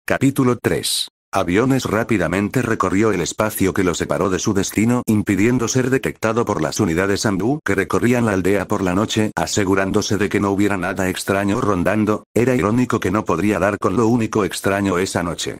Capítulo 3. Aviones rápidamente recorrió el espacio que lo separó de su destino, impidiendo ser detectado por las unidades Ambu que recorrían la aldea por la noche, asegurándose de que no hubiera nada extraño rondando. Era irónico que no podría dar con lo único extraño esa noche.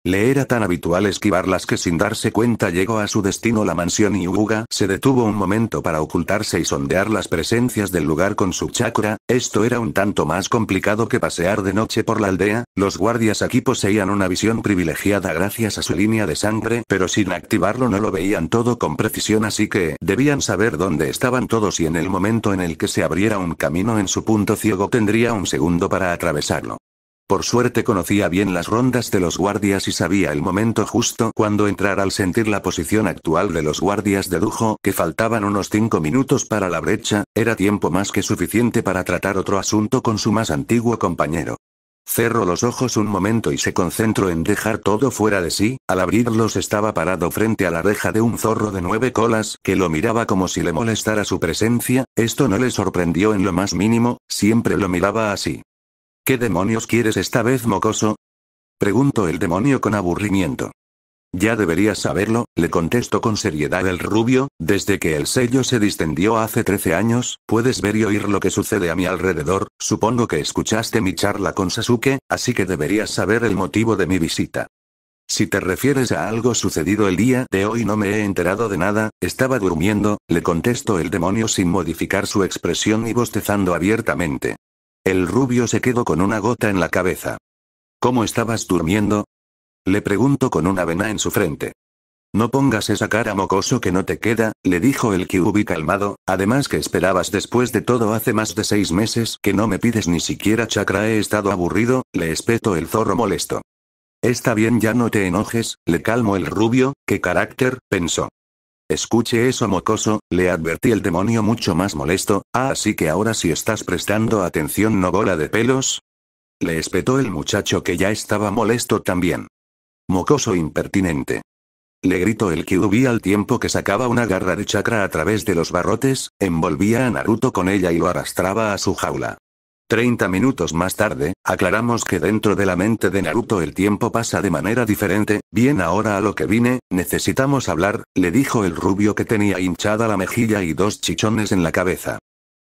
Le era tan habitual esquivarlas que sin darse cuenta llegó a su destino, la mansión Hyuga. Se detuvo un momento para ocultarse y sondear las presencias del lugar con su chakra. Esto era un tanto más complicado que pasear de noche por la aldea. Los guardias aquí poseían una visión privilegiada gracias a su línea de sangre, pero sin activarlo no lo veían todo con precisión, así que debían saber dónde estaban todos y en el momento en el que se abriera un camino en su punto ciego tendría un segundo para atravesarlo. Por suerte conocía bien las rondas de los guardias y sabía el momento justo cuando entrar. Al sentir la posición actual de los guardias dedujo que faltaban unos 5 minutos para la brecha. Era tiempo más que suficiente para tratar otro asunto con su más antiguo compañero. Cerró los ojos un momento y se concentró en dejar todo fuera de sí. Al abrirlos estaba parado frente a la reja de un zorro de 9 colas que lo miraba como si le molestara su presencia. Esto no le sorprendió en lo más mínimo, siempre lo miraba así. ¿Qué demonios quieres esta vez, mocoso?, preguntó el demonio con aburrimiento. Ya deberías saberlo, le contestó con seriedad el rubio. Desde que el sello se distendió hace 13 años, puedes ver y oír lo que sucede a mi alrededor. Supongo que escuchaste mi charla con Sasuke, así que deberías saber el motivo de mi visita. Si te refieres a algo sucedido el día de hoy, no me he enterado de nada, estaba durmiendo, le contestó el demonio sin modificar su expresión y bostezando abiertamente. El rubio se quedó con una gota en la cabeza. ¿Cómo estabas durmiendo?, le preguntó con una vena en su frente. No pongas esa cara, mocoso, que no te queda, le dijo el Kyuubi calmado. Además, ¿qué esperabas después de todo? Hace más de 6 meses que no me pides ni siquiera chakra. He estado aburrido, le espetó el zorro molesto. Está bien, ya no te enojes, le calmó el rubio. ¿Qué carácter?, pensó. Escuche eso, mocoso, le advertí el demonio mucho más molesto. Así que ahora sí estás prestando atención, ¿no, bola de pelos?, le espetó el muchacho, que ya estaba molesto también. Mocoso impertinente, le gritó el Kyuubi al tiempo que sacaba una garra de chakra a través de los barrotes, envolvía a Naruto con ella y lo arrastraba a su jaula. 30 minutos más tarde, aclaramos que dentro de la mente de Naruto el tiempo pasa de manera diferente. Bien, ahora a lo que vine, necesitamos hablar, le dijo el rubio, que tenía hinchada la mejilla y 2 chichones en la cabeza.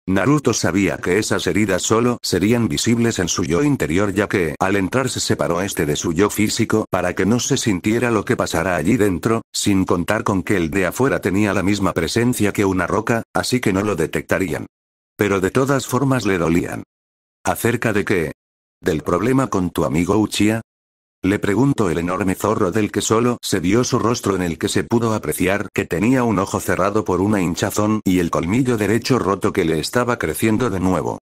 Naruto sabía que esas heridas solo serían visibles en su yo interior, ya que al entrar se separó este de su yo físico para que no se sintiera lo que pasara allí dentro, sin contar con que el de afuera tenía la misma presencia que una roca, así que no lo detectarían. Pero de todas formas le dolían. ¿Acerca de qué? ¿Del problema con tu amigo Uchiha?, le preguntó el enorme zorro, del que solo se vio su rostro, en el que se pudo apreciar que tenía un ojo cerrado por una hinchazón y el colmillo derecho roto que le estaba creciendo de nuevo.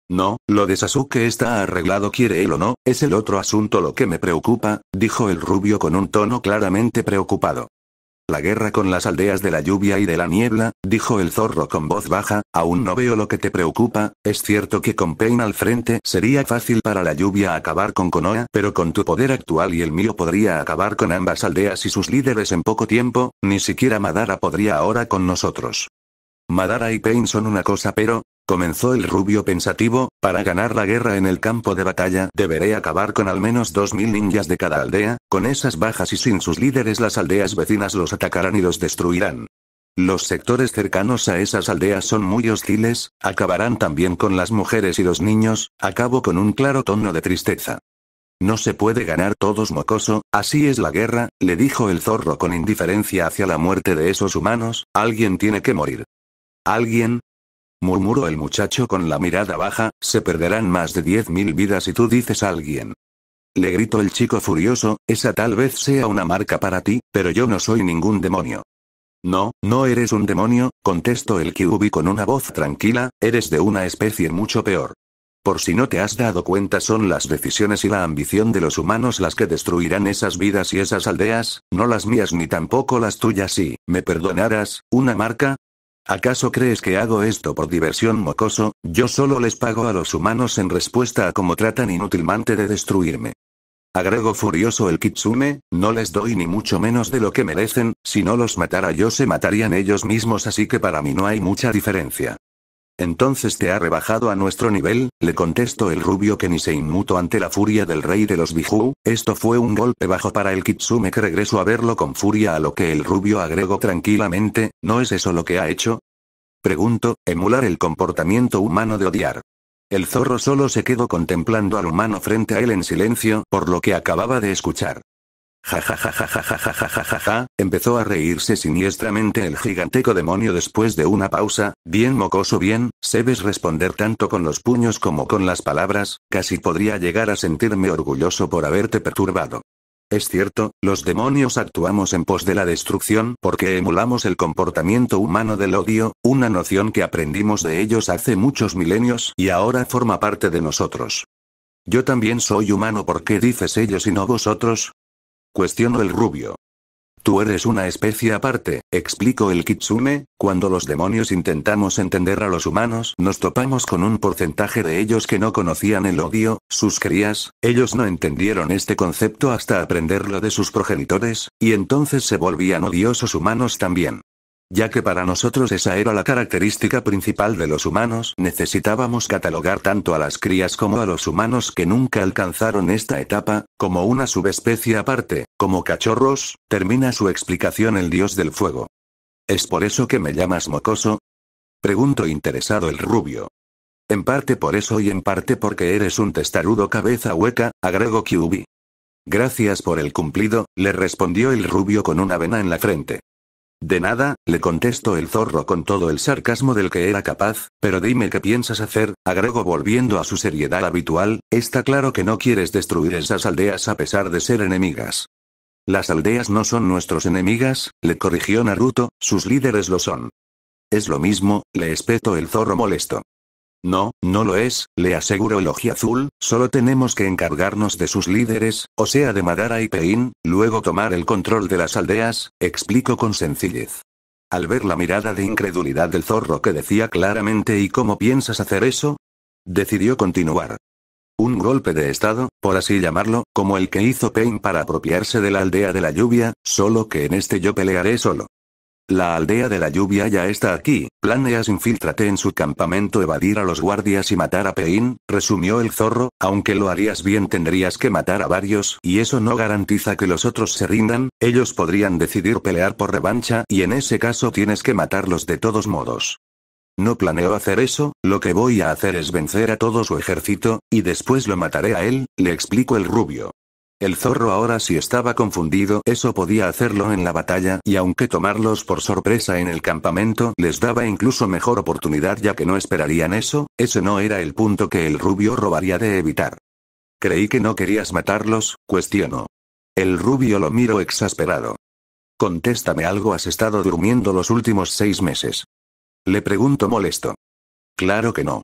No, lo de Sasuke está arreglado, quiere él o no, es el otro asunto lo que me preocupa, dijo el rubio con un tono claramente preocupado. La guerra con las aldeas de la lluvia y de la niebla, dijo el zorro con voz baja. Aún no veo lo que te preocupa. Es cierto que con Pain al frente sería fácil para la lluvia acabar con Konoha, pero con tu poder actual y el mío podría acabar con ambas aldeas y sus líderes en poco tiempo. Ni siquiera Madara podría ahora con nosotros. Madara y Pain son una cosa, pero... comenzó el rubio pensativo, para ganar la guerra en el campo de batalla deberé acabar con al menos 2000 ninjas de cada aldea. Con esas bajas y sin sus líderes, las aldeas vecinas los atacarán y los destruirán. Los sectores cercanos a esas aldeas son muy hostiles, acabarán también con las mujeres y los niños. Acabó con un claro tono de tristeza. No se puede ganar todos, mocoso, así es la guerra, le dijo el zorro con indiferencia hacia la muerte de esos humanos. Alguien tiene que morir. ¿Alguien?, murmuró el muchacho con la mirada baja. Se perderán más de 10.000 vidas y tú dices alguien. Le gritó el chico furioso. Esa tal vez sea una marca para ti, pero yo no soy ningún demonio. No, no eres un demonio, contestó el Kyuubi con una voz tranquila, eres de una especie mucho peor. Por si no te has dado cuenta, son las decisiones y la ambición de los humanos las que destruirán esas vidas y esas aldeas, no las mías ni tampoco las tuyas. Si me perdonaras, ¿una marca? ¿Acaso crees que hago esto por diversión, mocoso? Yo solo les pago a los humanos en respuesta a cómo tratan inútilmente de destruirme. Agregó furioso el Kitsune, no les doy ni mucho menos de lo que merecen. Si no los matara yo, se matarían ellos mismos, así que para mí no hay mucha diferencia. Entonces te ha rebajado a nuestro nivel, le contestó el rubio que ni se inmutó ante la furia del rey de los Biju. Esto fue un golpe bajo para el Kitsune que regresó a verlo con furia, a lo que el rubio agregó tranquilamente, ¿no es eso lo que ha hecho? Pregunto, emular el comportamiento humano de odiar. El zorro solo se quedó contemplando al humano frente a él en silencio, por lo que acababa de escuchar. Ja ja ja ja ja ja ja ja ja ja ja, empezó a reírse siniestramente el giganteco demonio después de una pausa. Bien mocoso, bien, sabes responder tanto con los puños como con las palabras, casi podría llegar a sentirme orgulloso por haberte perturbado. Es cierto, los demonios actuamos en pos de la destrucción porque emulamos el comportamiento humano del odio, una noción que aprendimos de ellos hace muchos milenios y ahora forma parte de nosotros. Yo también soy humano, ¿por qué dices ellos y no vosotros? Cuestionó el rubio. Tú eres una especie aparte, explicó el Kitsune. Cuando los demonios intentamos entender a los humanos, nos topamos con un porcentaje de ellos que no conocían el odio, sus crías, ellos no entendieron este concepto hasta aprenderlo de sus progenitores, y entonces se volvían odiosos humanos también. Ya que para nosotros esa era la característica principal de los humanos, necesitábamos catalogar tanto a las crías como a los humanos que nunca alcanzaron esta etapa, como una subespecie aparte, como cachorros, termina su explicación el dios del fuego. ¿Es por eso que me llamas mocoso? Preguntó interesado el rubio. En parte por eso y en parte porque eres un testarudo cabeza hueca, agregó Kyuubi. Gracias por el cumplido, le respondió el rubio con una vena en la frente. De nada, le contestó el zorro con todo el sarcasmo del que era capaz, pero dime qué piensas hacer, agregó volviendo a su seriedad habitual. Está claro que no quieres destruir esas aldeas a pesar de ser enemigas. Las aldeas no son nuestros enemigas, le corrigió Naruto, sus líderes lo son. Es lo mismo, le espetó el zorro molesto. No, no lo es, le aseguró el ojiazul, solo tenemos que encargarnos de sus líderes, o sea de Madara y Pain, luego tomar el control de las aldeas, explicó con sencillez. Al ver la mirada de incredulidad del zorro que decía claramente ¿y cómo piensas hacer eso? Decidió continuar. Un golpe de estado, por así llamarlo, como el que hizo Pain para apropiarse de la aldea de la lluvia, solo que en este yo pelearé solo. La aldea de la lluvia ya está aquí, planeas infiltrarte en su campamento, evadir a los guardias y matar a Pain, resumió el zorro, aunque lo harías bien tendrías que matar a varios y eso no garantiza que los otros se rindan, ellos podrían decidir pelear por revancha y en ese caso tienes que matarlos de todos modos. No planeo hacer eso, lo que voy a hacer es vencer a todo su ejército, y después lo mataré a él, le explicó el rubio. El zorro ahora sí estaba confundido, eso podía hacerlo en la batalla, y aunque tomarlos por sorpresa en el campamento les daba incluso mejor oportunidad ya que no esperarían eso, ese no era el punto que el rubio robaría de evitar. Creí que no querías matarlos, cuestionó. El rubio lo miró exasperado. Contéstame algo, ¿has estado durmiendo los últimos 6 meses? Le preguntó molesto. Claro que no.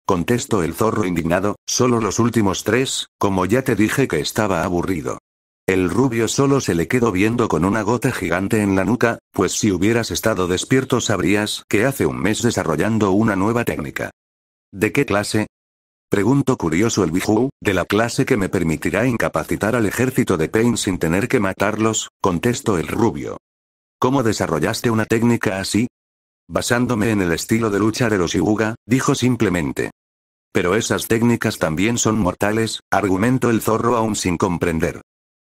Contestó el zorro indignado, solo los últimos 3, como ya te dije que estaba aburrido. El rubio solo se le quedó viendo con una gota gigante en la nuca, pues si hubieras estado despierto sabrías que hace un mes desarrollando una nueva técnica. ¿De qué clase? Preguntó curioso el Biju. De la clase que me permitirá incapacitar al ejército de Pain sin tener que matarlos, contestó el rubio. ¿Cómo desarrollaste una técnica así? Basándome en el estilo de lucha de los Hyuga, dijo simplemente. Pero esas técnicas también son mortales, argumentó el zorro aún sin comprender.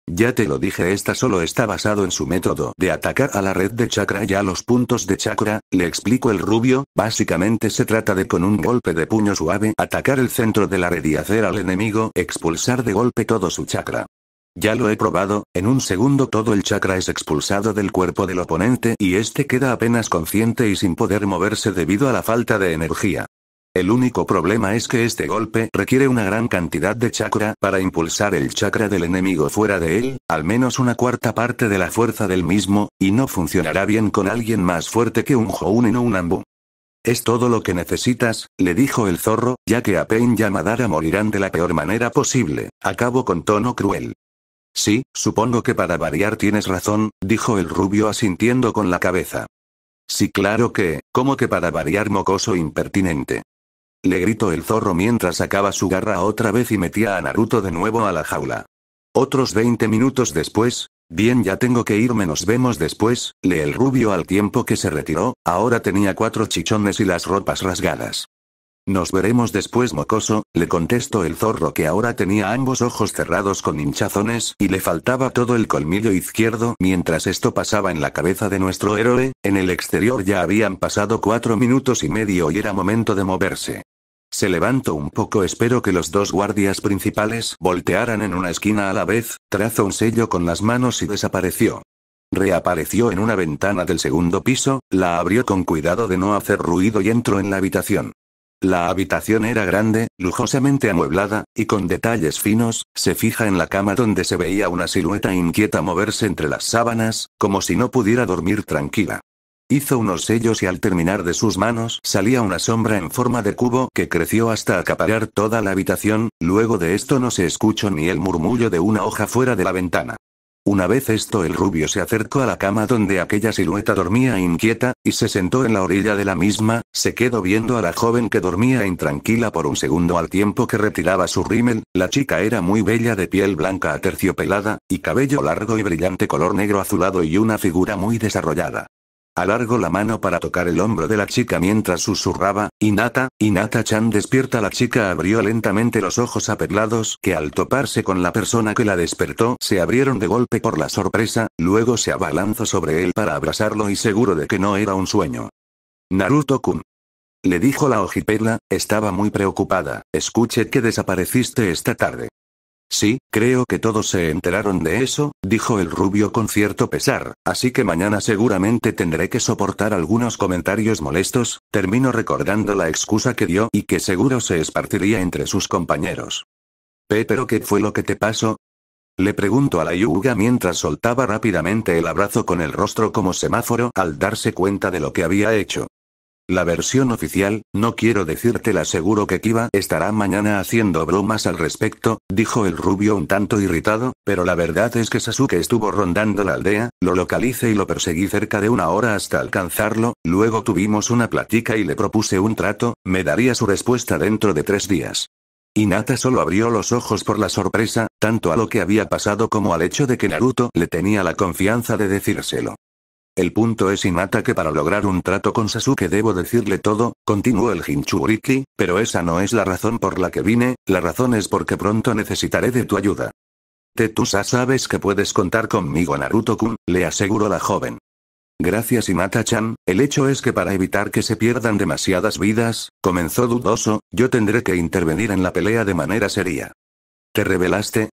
Ya te lo dije, esta solo está basado en su método de atacar a la red de chakra y a los puntos de chakra, le explicó el rubio, básicamente se trata de con un golpe de puño suave atacar el centro de la red y hacer al enemigo expulsar de golpe todo su chakra. Ya lo he probado, en un segundo todo el chakra es expulsado del cuerpo del oponente y este queda apenas consciente y sin poder moverse debido a la falta de energía. El único problema es que este golpe requiere una gran cantidad de chakra para impulsar el chakra del enemigo fuera de él, al menos una cuarta parte de la fuerza del mismo, y no funcionará bien con alguien más fuerte que un Jounin o un Anbu. Es todo lo que necesitas, le dijo el zorro, ya que a Pain y a Madara morirán de la peor manera posible, acabó con tono cruel. Sí, supongo que para variar tienes razón, dijo el rubio asintiendo con la cabeza. Sí, claro que, ¿cómo que para variar, mocoso impertinente? Le gritó el zorro mientras sacaba su garra otra vez y metía a Naruto de nuevo a la jaula. Otros 20 minutos después, Bien, ya tengo que irme, nos vemos después, le el rubio al tiempo que se retiró, ahora tenía 4 chichones y las ropas rasgadas. Nos veremos después, mocoso, le contestó el zorro, que ahora tenía ambos ojos cerrados con hinchazones y le faltaba todo el colmillo izquierdo. Mientras esto pasaba en la cabeza de nuestro héroe, en el exterior ya habían pasado 4 minutos y medio y era momento de moverse. Se levantó un poco, espero que los 2 guardias principales voltearan en una esquina a la vez, trazó un sello con las manos y desapareció. Reapareció en una ventana del segundo piso, la abrió con cuidado de no hacer ruido y entró en la habitación. La habitación era grande, lujosamente amueblada, y con detalles finos. Se fija en la cama donde se veía una silueta inquieta moverse entre las sábanas, como si no pudiera dormir tranquila. Hizo unos sellos y al terminar de sus manos salía una sombra en forma de cubo que creció hasta acaparar toda la habitación. Luego de esto no se escuchó ni el murmullo de una hoja fuera de la ventana. Una vez esto, el rubio se acercó a la cama donde aquella silueta dormía inquieta, y se sentó en la orilla de la misma. Se quedó viendo a la joven que dormía intranquila por un segundo al tiempo que retiraba su rímel. La chica era muy bella, de piel blanca aterciopelada, y cabello largo y brillante color negro azulado y una figura muy desarrollada. Alargó la mano para tocar el hombro de la chica mientras susurraba, Hinata-chan, despierta. La chica abrió lentamente los ojos aperlados, que al toparse con la persona que la despertó se abrieron de golpe por la sorpresa, luego se abalanzó sobre él para abrazarlo y seguro de que no era un sueño. Naruto-kun, le dijo la hojiperla, estaba muy preocupada, escuché que desapareciste esta tarde. Sí, creo que todos se enteraron de eso, dijo el rubio con cierto pesar, así que mañana seguramente tendré que soportar algunos comentarios molestos. Terminó recordando la excusa que dio y que seguro se esparciría entre sus compañeros. ¿Pero qué fue lo que te pasó? Le preguntó a la Hyuga mientras soltaba rápidamente el abrazo con el rostro como semáforo al darse cuenta de lo que había hecho. La versión oficial, no quiero decírtela, seguro que Kiba estará mañana haciendo bromas al respecto, dijo el rubio un tanto irritado, pero la verdad es que Sasuke estuvo rondando la aldea, lo localicé y lo perseguí cerca de 1 hora hasta alcanzarlo, luego tuvimos una plática y le propuse un trato, me daría su respuesta dentro de 3 días. Hinata solo abrió los ojos por la sorpresa, tanto a lo que había pasado como al hecho de que Naruto le tenía la confianza de decírselo. El punto es, Hinata, que para lograr un trato con Sasuke debo decirle todo, continuó el Jinchuriki, pero esa no es la razón por la que vine, la razón es porque pronto necesitaré de tu ayuda. Tú sabes que puedes contar conmigo, Naruto-kun, le aseguró la joven. Gracias, Hinata-chan, el hecho es que para evitar que se pierdan demasiadas vidas, comenzó dudoso, yo tendré que intervenir en la pelea de manera seria. ¿Te rebelaste?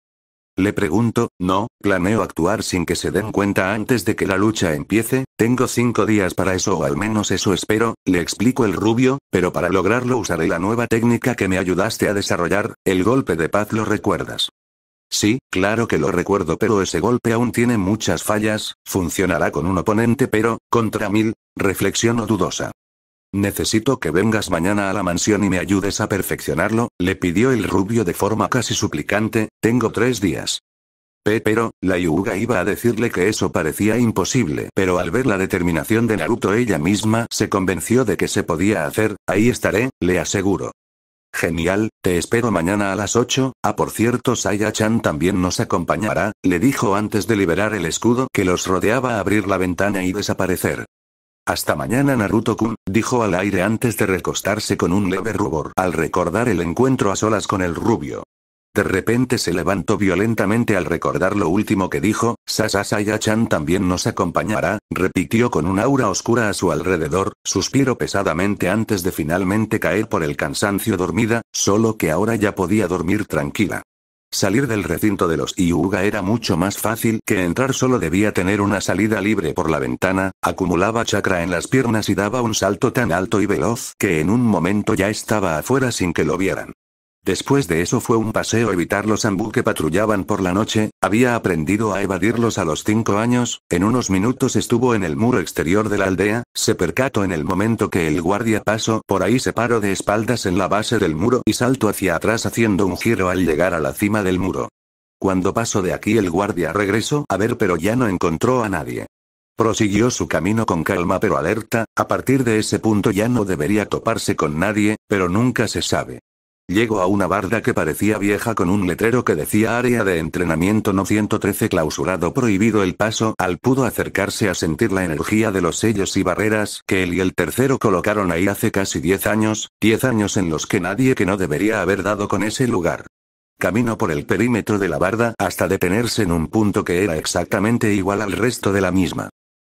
Le pregunto, no, planeo actuar sin que se den cuenta antes de que la lucha empiece, tengo 5 días para eso, o al menos eso espero, le explicó el rubio, pero para lograrlo usaré la nueva técnica que me ayudaste a desarrollar, el golpe de paz, ¿lo recuerdas? Sí, claro que lo recuerdo, pero ese golpe aún tiene muchas fallas, funcionará con un oponente pero, contra 1000, reflexionó dudosa. Necesito que vengas mañana a la mansión y me ayudes a perfeccionarlo, le pidió el rubio de forma casi suplicante, tengo 3 días. Pero, la Hyuga iba a decirle que eso parecía imposible, pero al ver la determinación de Naruto ella misma se convenció de que se podía hacer. Ahí estaré, le aseguro. Genial, te espero mañana a las 8, por cierto Saya-chan también nos acompañará, le dijo antes de liberar el escudo que los rodeaba, abrir la ventana y desaparecer. Hasta mañana, Naruto-kun, dijo al aire antes de recostarse con un leve rubor al recordar el encuentro a solas con el rubio. De repente se levantó violentamente al recordar lo último que dijo. Saya-chan también nos acompañará, repitió con un aura oscura a su alrededor, suspiró pesadamente antes de finalmente caer por el cansancio dormida, solo que ahora ya podía dormir tranquila. Salir del recinto de los Hyuga era mucho más fácil que entrar, solo debía tener una salida libre por la ventana, acumulaba chakra en las piernas y daba un salto tan alto y veloz que en un momento ya estaba afuera sin que lo vieran. Después de eso fue un paseo evitar los Zanbu que patrullaban por la noche, había aprendido a evadirlos a los 5 años, en unos minutos estuvo en el muro exterior de la aldea, se percató en el momento que el guardia pasó por ahí, se paró de espaldas en la base del muro y saltó hacia atrás haciendo un giro al llegar a la cima del muro. Cuando pasó de aquí el guardia regresó a ver pero ya no encontró a nadie. Prosiguió su camino con calma pero alerta, a partir de ese punto ya no debería toparse con nadie, pero nunca se sabe. Llegó a una barda que parecía vieja con un letrero que decía área de entrenamiento no 113 clausurado prohibido el paso. Al pudo acercarse a sentir la energía de los sellos y barreras que él y el tercero colocaron ahí hace casi 10 años en los que nadie que no debería haber dado con ese lugar. Caminó por el perímetro de la barda hasta detenerse en un punto que era exactamente igual al resto de la misma.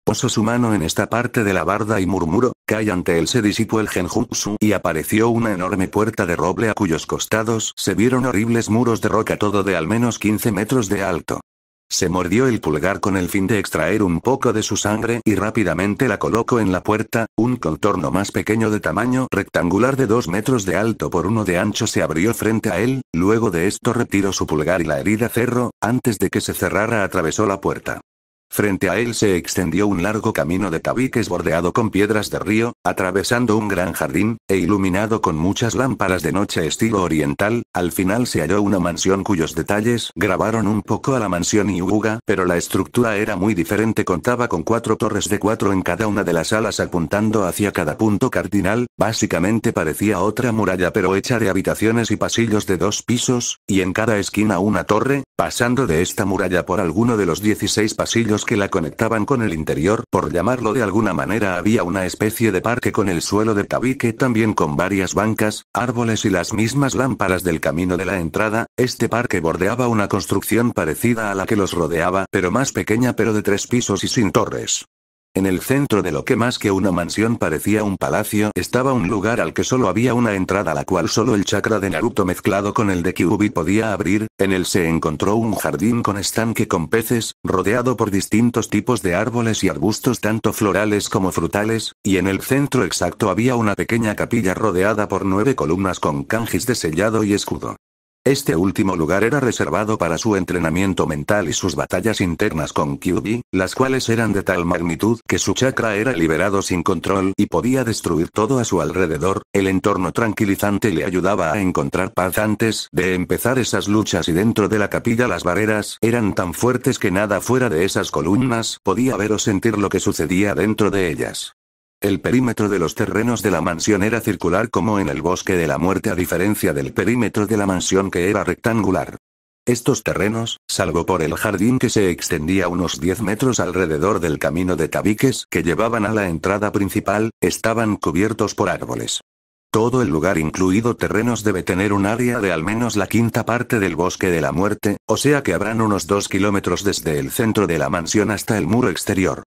Posó su mano en esta parte de la barda y murmuró, que ante él se disipó el genjutsu y apareció una enorme puerta de roble a cuyos costados se vieron horribles muros de roca todo de al menos 15 metros de alto. Se mordió el pulgar con el fin de extraer un poco de su sangre y rápidamente la colocó en la puerta. Un contorno más pequeño de tamaño rectangular de 2 metros de alto por 1 de ancho se abrió frente a él. Luego de esto retiró su pulgar y la herida cerró. Antes de que se cerrara atravesó la puerta. Frente a él se extendió un largo camino de tabiques bordeado con piedras de río, atravesando un gran jardín, e iluminado con muchas lámparas de noche estilo oriental. Al final se halló una mansión cuyos detalles grabaron un poco a la mansión Hyuga, pero la estructura era muy diferente. Contaba con 4 torres de 4 en cada una de las alas apuntando hacia cada punto cardinal. Básicamente parecía otra muralla pero hecha de habitaciones y pasillos de 2 pisos, y en cada esquina una torre. Pasando de esta muralla por alguno de los 16 pasillos que la conectaban con el interior, por llamarlo de alguna manera, había una especie de parque con el suelo de tabique también con varias bancas, árboles y las mismas lámparas del camino de la entrada. Este parque bordeaba una construcción parecida a la que los rodeaba, pero más pequeña pero de 3 pisos y sin torres. En el centro de lo que más que una mansión parecía un palacio estaba un lugar al que solo había una entrada, la cual solo el chakra de Naruto mezclado con el de Kyuubi podía abrir. En él se encontró un jardín con estanque con peces, rodeado por distintos tipos de árboles y arbustos tanto florales como frutales, y en el centro exacto había una pequeña capilla rodeada por 9 columnas con kanjis de sellado y escudo. Este último lugar era reservado para su entrenamiento mental y sus batallas internas con Kyuubi, las cuales eran de tal magnitud que su chakra era liberado sin control y podía destruir todo a su alrededor. El entorno tranquilizante le ayudaba a encontrar paz antes de empezar esas luchas, y dentro de la capilla las barreras eran tan fuertes que nada fuera de esas columnas podía ver o sentir lo que sucedía dentro de ellas. El perímetro de los terrenos de la mansión era circular como en el bosque de la muerte, a diferencia del perímetro de la mansión que era rectangular. Estos terrenos, salvo por el jardín que se extendía unos 10 metros alrededor del camino de tabiques que llevaban a la entrada principal, estaban cubiertos por árboles. Todo el lugar, incluido terrenos, debe tener un área de al menos la quinta parte del bosque de la muerte, o sea que habrán unos 2 kilómetros desde el centro de la mansión hasta el muro exterior.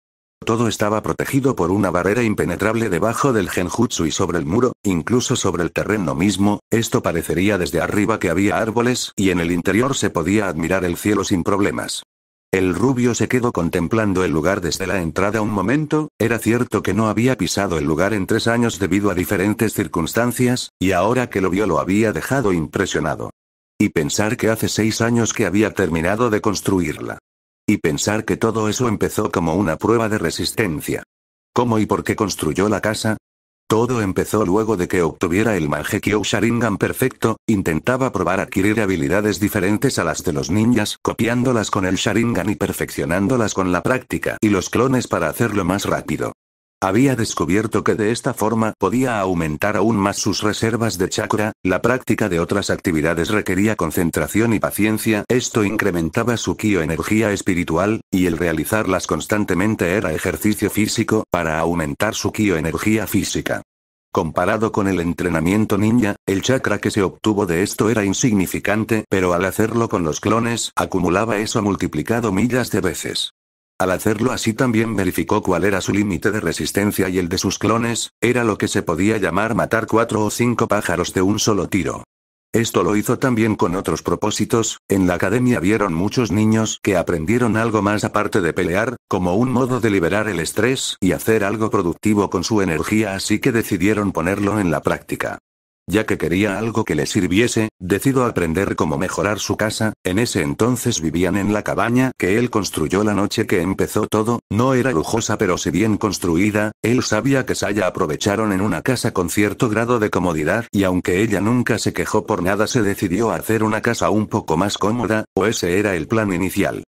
Todo estaba protegido por una barrera impenetrable debajo del genjutsu y sobre el muro, incluso sobre el terreno mismo. Esto parecería desde arriba que había árboles y en el interior se podía admirar el cielo sin problemas. El rubio se quedó contemplando el lugar desde la entrada un momento. Era cierto que no había pisado el lugar en 3 años debido a diferentes circunstancias, y ahora que lo vio lo había dejado impresionado. Y pensar que hace 6 años que había terminado de construirla. Y pensar que todo eso empezó como una prueba de resistencia. ¿Cómo y por qué construyó la casa? Todo empezó luego de que obtuviera el Mangekyo Sharingan perfecto. Intentaba probar adquirir habilidades diferentes a las de los ninjas, copiándolas con el Sharingan y perfeccionándolas con la práctica y los clones para hacerlo más rápido. Había descubierto que de esta forma podía aumentar aún más sus reservas de chakra. La práctica de otras actividades requería concentración y paciencia. Esto incrementaba su ki o energía espiritual, y el realizarlas constantemente era ejercicio físico para aumentar su ki o energía física. Comparado con el entrenamiento ninja, el chakra que se obtuvo de esto era insignificante, pero al hacerlo con los clones, acumulaba eso multiplicado miles de veces. Al hacerlo así también verificó cuál era su límite de resistencia y el de sus clones. Era lo que se podía llamar matar 4 o 5 pájaros de un solo tiro. Esto lo hizo también con otros propósitos. En la academia vieron muchos niños que aprendieron algo más aparte de pelear, como un modo de liberar el estrés y hacer algo productivo con su energía, así que decidieron ponerlo en la práctica. Ya que quería algo que le sirviese, decidió aprender cómo mejorar su casa. En ese entonces vivían en la cabaña que él construyó la noche que empezó todo. No era lujosa pero sí bien construida. Él sabía que Saya aprovecharon en una casa con cierto grado de comodidad, y aunque ella nunca se quejó por nada, se decidió a hacer una casa un poco más cómoda, o ese era el plan inicial.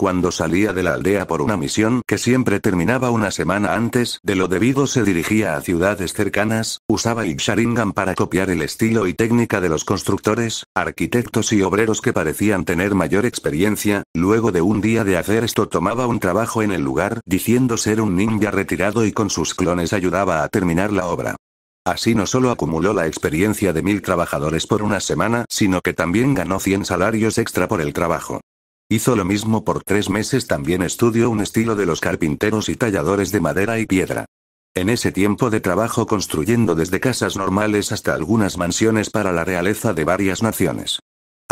Cuando salía de la aldea por una misión que siempre terminaba una semana antes de lo debido, se dirigía a ciudades cercanas, usaba el Sharingan para copiar el estilo y técnica de los constructores, arquitectos y obreros que parecían tener mayor experiencia. Luego de un día de hacer esto tomaba un trabajo en el lugar, diciendo ser un ninja retirado, y con sus clones ayudaba a terminar la obra. Así no solo acumuló la experiencia de 1000 trabajadores por una semana, sino que también ganó 100 salarios extra por el trabajo. Hizo lo mismo por 3 meses. También estudió un estilo de los carpinteros y talladores de madera y piedra. En ese tiempo de trabajo construyendo desde casas normales hasta algunas mansiones para la realeza de varias naciones.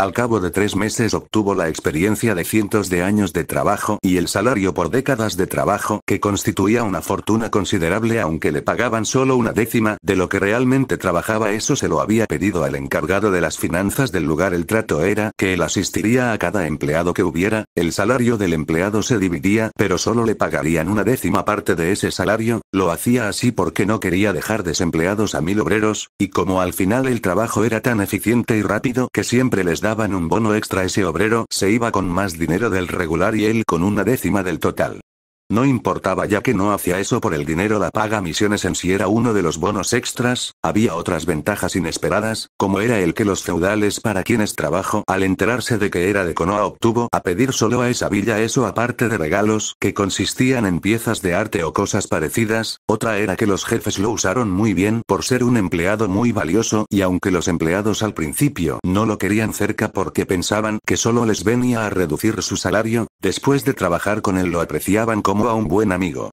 Al cabo de 3 meses obtuvo la experiencia de cientos de años de trabajo y el salario por décadas de trabajo, que constituía una fortuna considerable aunque le pagaban solo una décima de lo que realmente trabajaba. Eso se lo había pedido al encargado de las finanzas del lugar. El trato era que él asistiría a cada empleado que hubiera, el salario del empleado se dividía, pero solo le pagarían una décima parte de ese salario. Lo hacía así porque no quería dejar desempleados a 1000 obreros, y como al final el trabajo era tan eficiente y rápido que siempre les daban un bono extra, ese obrero se iba con más dinero del regular y él con una décima del total. No importaba, ya que no hacía eso por el dinero. La paga misiones en sí era uno de los bonos extras. Había otras ventajas inesperadas, como era el que los feudales para quienes trabajó, al enterarse de que era de Konoha, obtuvo a pedir solo a esa villa eso aparte de regalos, que consistían en piezas de arte o cosas parecidas. Otra era que los jefes lo usaron muy bien por ser un empleado muy valioso, y aunque los empleados al principio no lo querían cerca porque pensaban que solo les venía a reducir su salario, después de trabajar con él lo apreciaban como a un buen amigo.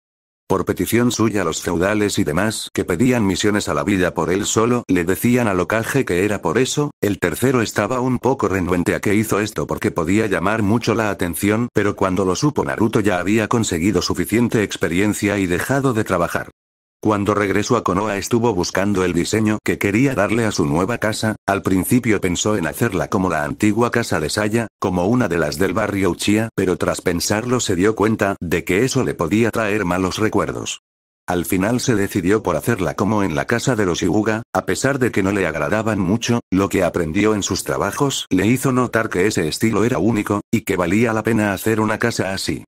Por petición suya, los feudales y demás que pedían misiones a la villa por él solo le decían al Hokage que era por eso. El tercero estaba un poco renuente a que hizo esto porque podía llamar mucho la atención, pero cuando lo supo Naruto ya había conseguido suficiente experiencia y dejado de trabajar. Cuando regresó a Konoha estuvo buscando el diseño que quería darle a su nueva casa. Al principio pensó en hacerla como la antigua casa de Saya, como una de las del barrio Uchiha, pero tras pensarlo se dio cuenta de que eso le podía traer malos recuerdos. Al final se decidió por hacerla como en la casa de los Hyuga. A pesar de que no le agradaban mucho, lo que aprendió en sus trabajos le hizo notar que ese estilo era único, y que valía la pena hacer una casa así.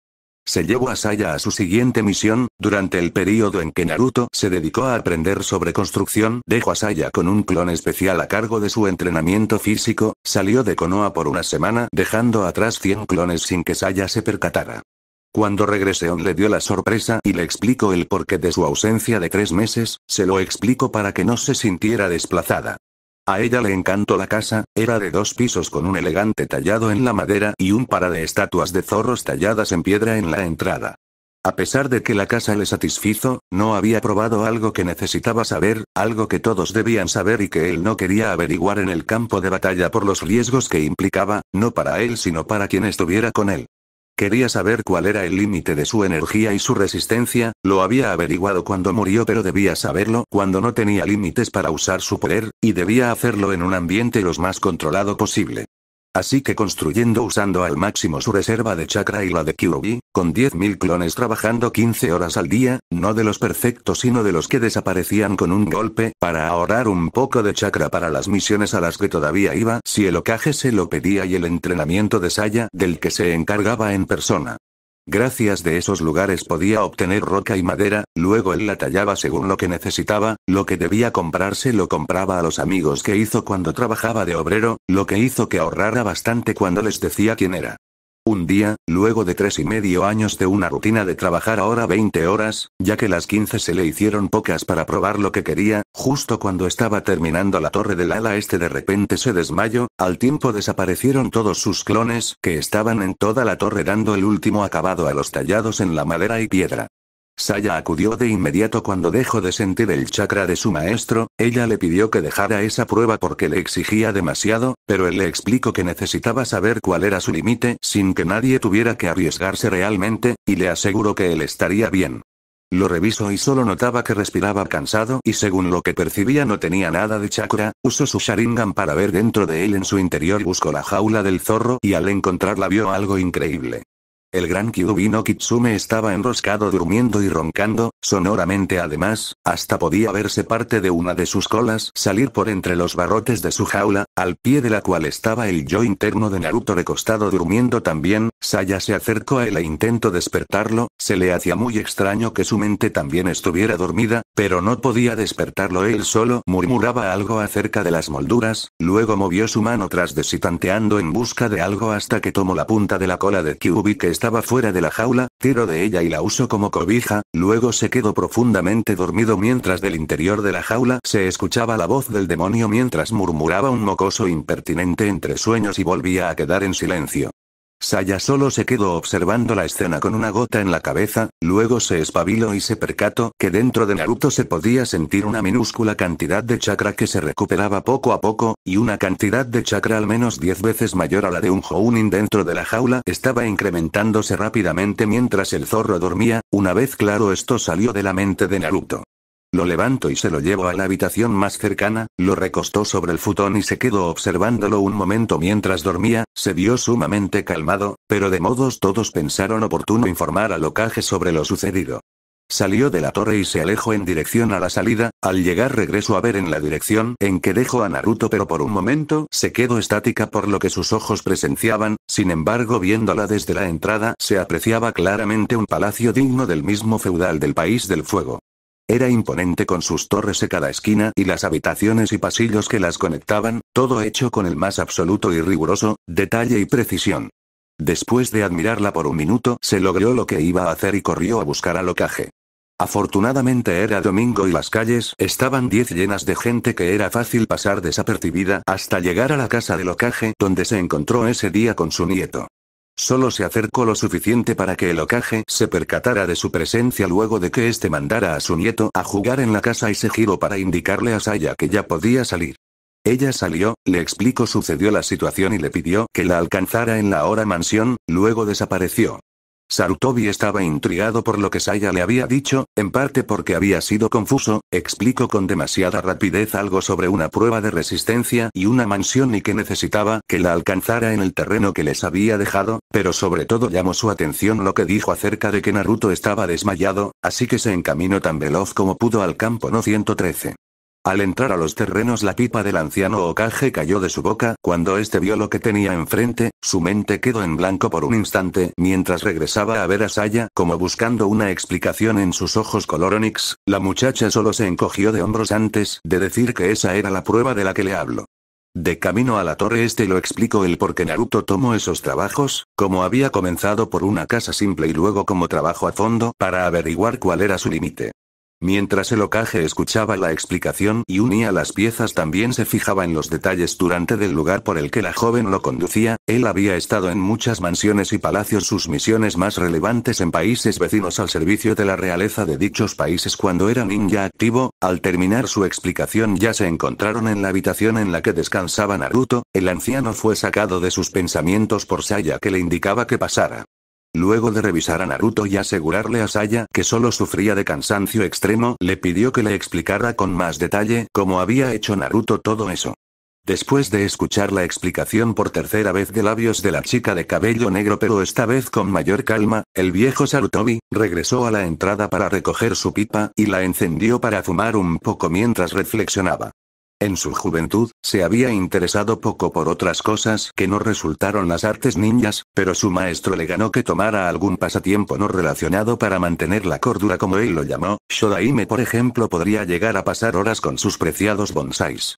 Se llevó a Saya a su siguiente misión. Durante el período en que Naruto se dedicó a aprender sobre construcción, dejó a Saya con un clon especial a cargo de su entrenamiento físico. Salió de Konoha por una semana, dejando atrás 100 clones sin que Saya se percatara. Cuando regresó le dio la sorpresa y le explicó el porqué de su ausencia de 3 meses, se lo explicó para que no se sintiera desplazada. A ella le encantó la casa. Era de 2 pisos con un elegante tallado en la madera y un par de estatuas de zorros talladas en piedra en la entrada. A pesar de que la casa le satisfizo, no había probado algo que necesitaba saber, algo que todos debían saber y que él no quería averiguar en el campo de batalla por los riesgos que implicaba, no para él sino para quien estuviera con él. Quería saber cuál era el límite de su energía y su resistencia. Lo había averiguado cuando murió, pero debía saberlo cuando no tenía límites para usar su poder, y debía hacerlo en un ambiente lo más controlado posible. Así que construyendo usando al máximo su reserva de chakra y la de Kyuubi, con 10.000 clones trabajando 15 horas al día, no de los perfectos sino de los que desaparecían con un golpe, para ahorrar un poco de chakra para las misiones a las que todavía iba si el Hokage se lo pedía, y el entrenamiento de Saya, del que se encargaba en persona. Gracias de esos lugares podía obtener roca y madera, luego él la tallaba según lo que necesitaba. Lo que debía comprarse lo compraba a los amigos que hizo cuando trabajaba de obrero, lo que hizo que ahorrara bastante cuando les decía quién era. Un día, luego de 3,5 años de una rutina de trabajar ahora 20 horas, ya que las 15 se le hicieron pocas para probar lo que quería, justo cuando estaba terminando la torre del ala este de repente se desmayó. Al tiempo desaparecieron todos sus clones, que estaban en toda la torre dando el último acabado a los tallados en la madera y piedra. Saya acudió de inmediato cuando dejó de sentir el chakra de su maestro. Ella le pidió que dejara esa prueba porque le exigía demasiado, pero él le explicó que necesitaba saber cuál era su límite sin que nadie tuviera que arriesgarse realmente, y le aseguró que él estaría bien. Lo revisó y solo notaba que respiraba cansado y según lo que percibía no tenía nada de chakra. Usó su Sharingan para ver dentro de él. En su interior buscó la jaula del zorro y al encontrarla vio algo increíble. El gran Kyuubi no Kitsume estaba enroscado durmiendo y roncando, sonoramente además, hasta podía verse parte de una de sus colas salir por entre los barrotes de su jaula, al pie de la cual estaba el yo interno de Naruto recostado durmiendo también. Saya se acercó a él e intentó despertarlo, se le hacía muy extraño que su mente también estuviera dormida, pero no podía despertarlo él solo. Murmuraba algo acerca de las molduras, luego movió su mano tras de sí tanteando en busca de algo hasta que tomó la punta de la cola de Kyuubi que estaba fuera de la jaula, tiró de ella y la usó como cobija, luego se quedó profundamente dormido mientras del interior de la jaula se escuchaba la voz del demonio mientras murmuraba un mocoso impertinente entre sueños y volvía a quedar en silencio. Saya solo se quedó observando la escena con una gota en la cabeza, luego se espabiló y se percató que dentro de Naruto se podía sentir una minúscula cantidad de chakra que se recuperaba poco a poco, y una cantidad de chakra al menos 10 veces mayor a la de un Jounin dentro de la jaula estaba incrementándose rápidamente mientras el zorro dormía. Una vez claro esto salió de la mente de Naruto. Lo levantó y se lo llevó a la habitación más cercana, lo recostó sobre el futón y se quedó observándolo un momento mientras dormía. Se vio sumamente calmado, pero de modos todos pensaron oportuno informar al Hokage sobre lo sucedido. Salió de la torre y se alejó en dirección a la salida. Al llegar regresó a ver en la dirección en que dejó a Naruto, pero por un momento se quedó estática por lo que sus ojos presenciaban. Sin embargo, viéndola desde la entrada se apreciaba claramente un palacio digno del mismo feudal del País del Fuego. Era imponente con sus torres en cada esquina y las habitaciones y pasillos que las conectaban, todo hecho con el más absoluto y riguroso detalle y precisión. Después de admirarla por un minuto, se logró lo que iba a hacer y corrió a buscar al Hokage. Afortunadamente era domingo y las calles estaban llenas de gente que era fácil pasar desapercibida hasta llegar a la casa del Hokage donde se encontró ese día con su nieto. Solo se acercó lo suficiente para que el Hokage se percatara de su presencia luego de que éste mandara a su nieto a jugar en la casa y se giró para indicarle a Saya que ya podía salir. Ella salió, le explicó sucedió la situación y le pidió que la alcanzara en la Ora Mansión, luego desapareció. Sarutobi estaba intrigado por lo que Saya le había dicho, en parte porque había sido confuso. Explicó con demasiada rapidez algo sobre una prueba de resistencia y una mansión y que necesitaba que la alcanzara en el terreno que les había dejado, pero sobre todo llamó su atención lo que dijo acerca de que Naruto estaba desmayado, así que se encaminó tan veloz como pudo al campo No 113. Al entrar a los terrenos la pipa del anciano Hokage cayó de su boca. Cuando este vio lo que tenía enfrente, su mente quedó en blanco por un instante mientras regresaba a ver a Saya como buscando una explicación en sus ojos color onix. La muchacha solo se encogió de hombros antes de decir que esa era la prueba de la que le hablo. De camino a la torre lo explicó el por qué Naruto tomó esos trabajos, como había comenzado por una casa simple y luego como trabajo a fondo para averiguar cuál era su límite. Mientras el Hokage escuchaba la explicación y unía las piezas también se fijaba en los detalles durante del lugar por el que la joven lo conducía. Él había estado en muchas mansiones y palacios, sus misiones más relevantes en países vecinos al servicio de la realeza de dichos países cuando era ninja activo. Al terminar su explicación ya se encontraron en la habitación en la que descansaba Naruto. El anciano fue sacado de sus pensamientos por Saya que le indicaba que pasara. Luego de revisar a Naruto y asegurarle a Saya que solo sufría de cansancio extremo, le pidió que le explicara con más detalle cómo había hecho Naruto todo eso. Después de escuchar la explicación por tercera vez de labios de la chica de cabello negro pero esta vez con mayor calma, el viejo Sarutobi regresó a la entrada para recoger su pipa y la encendió para fumar un poco mientras reflexionaba. En su juventud, se había interesado poco por otras cosas que no resultaron las artes ninjas, pero su maestro le ganó que tomara algún pasatiempo no relacionado para mantener la cordura como él lo llamó. Shodaime por ejemplo podría llegar a pasar horas con sus preciados bonsáis.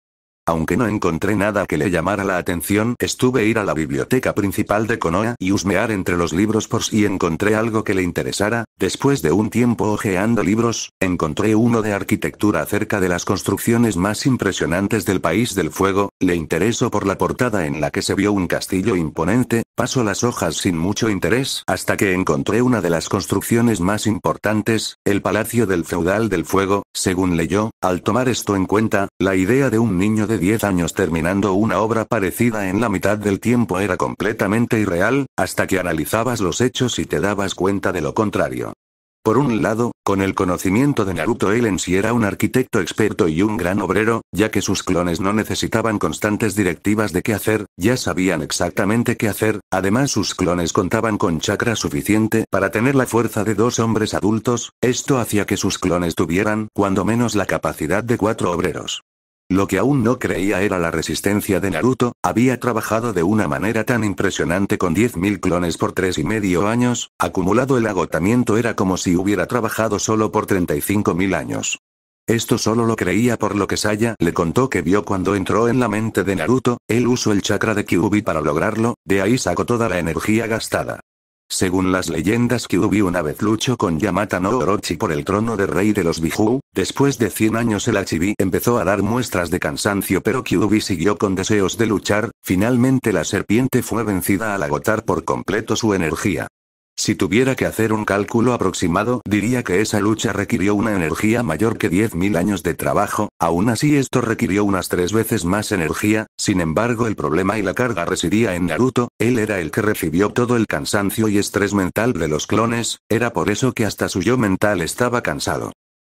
Aunque no encontré nada que le llamara la atención, estuve ir a la biblioteca principal de Konoha y husmear entre los libros por si encontré algo que le interesara. Después de un tiempo hojeando libros, encontré uno de arquitectura acerca de las construcciones más impresionantes del País del Fuego. Le interesó por la portada en la que se vio un castillo imponente. Pasó las hojas sin mucho interés hasta que encontré una de las construcciones más importantes, el Palacio del Feudal del Fuego. Según leyó, al tomar esto en cuenta, la idea de un niño de 10 años terminando una obra parecida en la mitad del tiempo era completamente irreal, hasta que analizabas los hechos y te dabas cuenta de lo contrario. Por un lado, con el conocimiento de Naruto él en sí era un arquitecto experto y un gran obrero, ya que sus clones no necesitaban constantes directivas de qué hacer, ya sabían exactamente qué hacer, además sus clones contaban con chakra suficiente para tener la fuerza de 2 hombres adultos, esto hacía que sus clones tuvieran, cuando menos la capacidad de 4 obreros. Lo que aún no creía era la resistencia de Naruto, había trabajado de una manera tan impresionante con 10.000 clones por 3,5 años, acumulado el agotamiento era como si hubiera trabajado solo por 35.000 años. Esto solo lo creía por lo que Saya le contó que vio cuando entró en la mente de Naruto, él usó el chakra de Kyuubi para lograrlo, de ahí sacó toda la energía gastada. Según las leyendas, Kyuubi una vez luchó con Yamata no Orochi por el trono de rey de los Biju, después de 100 años el Achibi empezó a dar muestras de cansancio pero Kyuubi siguió con deseos de luchar, finalmente la serpiente fue vencida al agotar por completo su energía. Si tuviera que hacer un cálculo aproximado, diría que esa lucha requirió una energía mayor que 10.000 años de trabajo, aún así esto requirió unas 3 veces más energía, sin embargo el problema y la carga residía en Naruto, él era el que recibió todo el cansancio y estrés mental de los clones, era por eso que hasta su yo mental estaba cansado.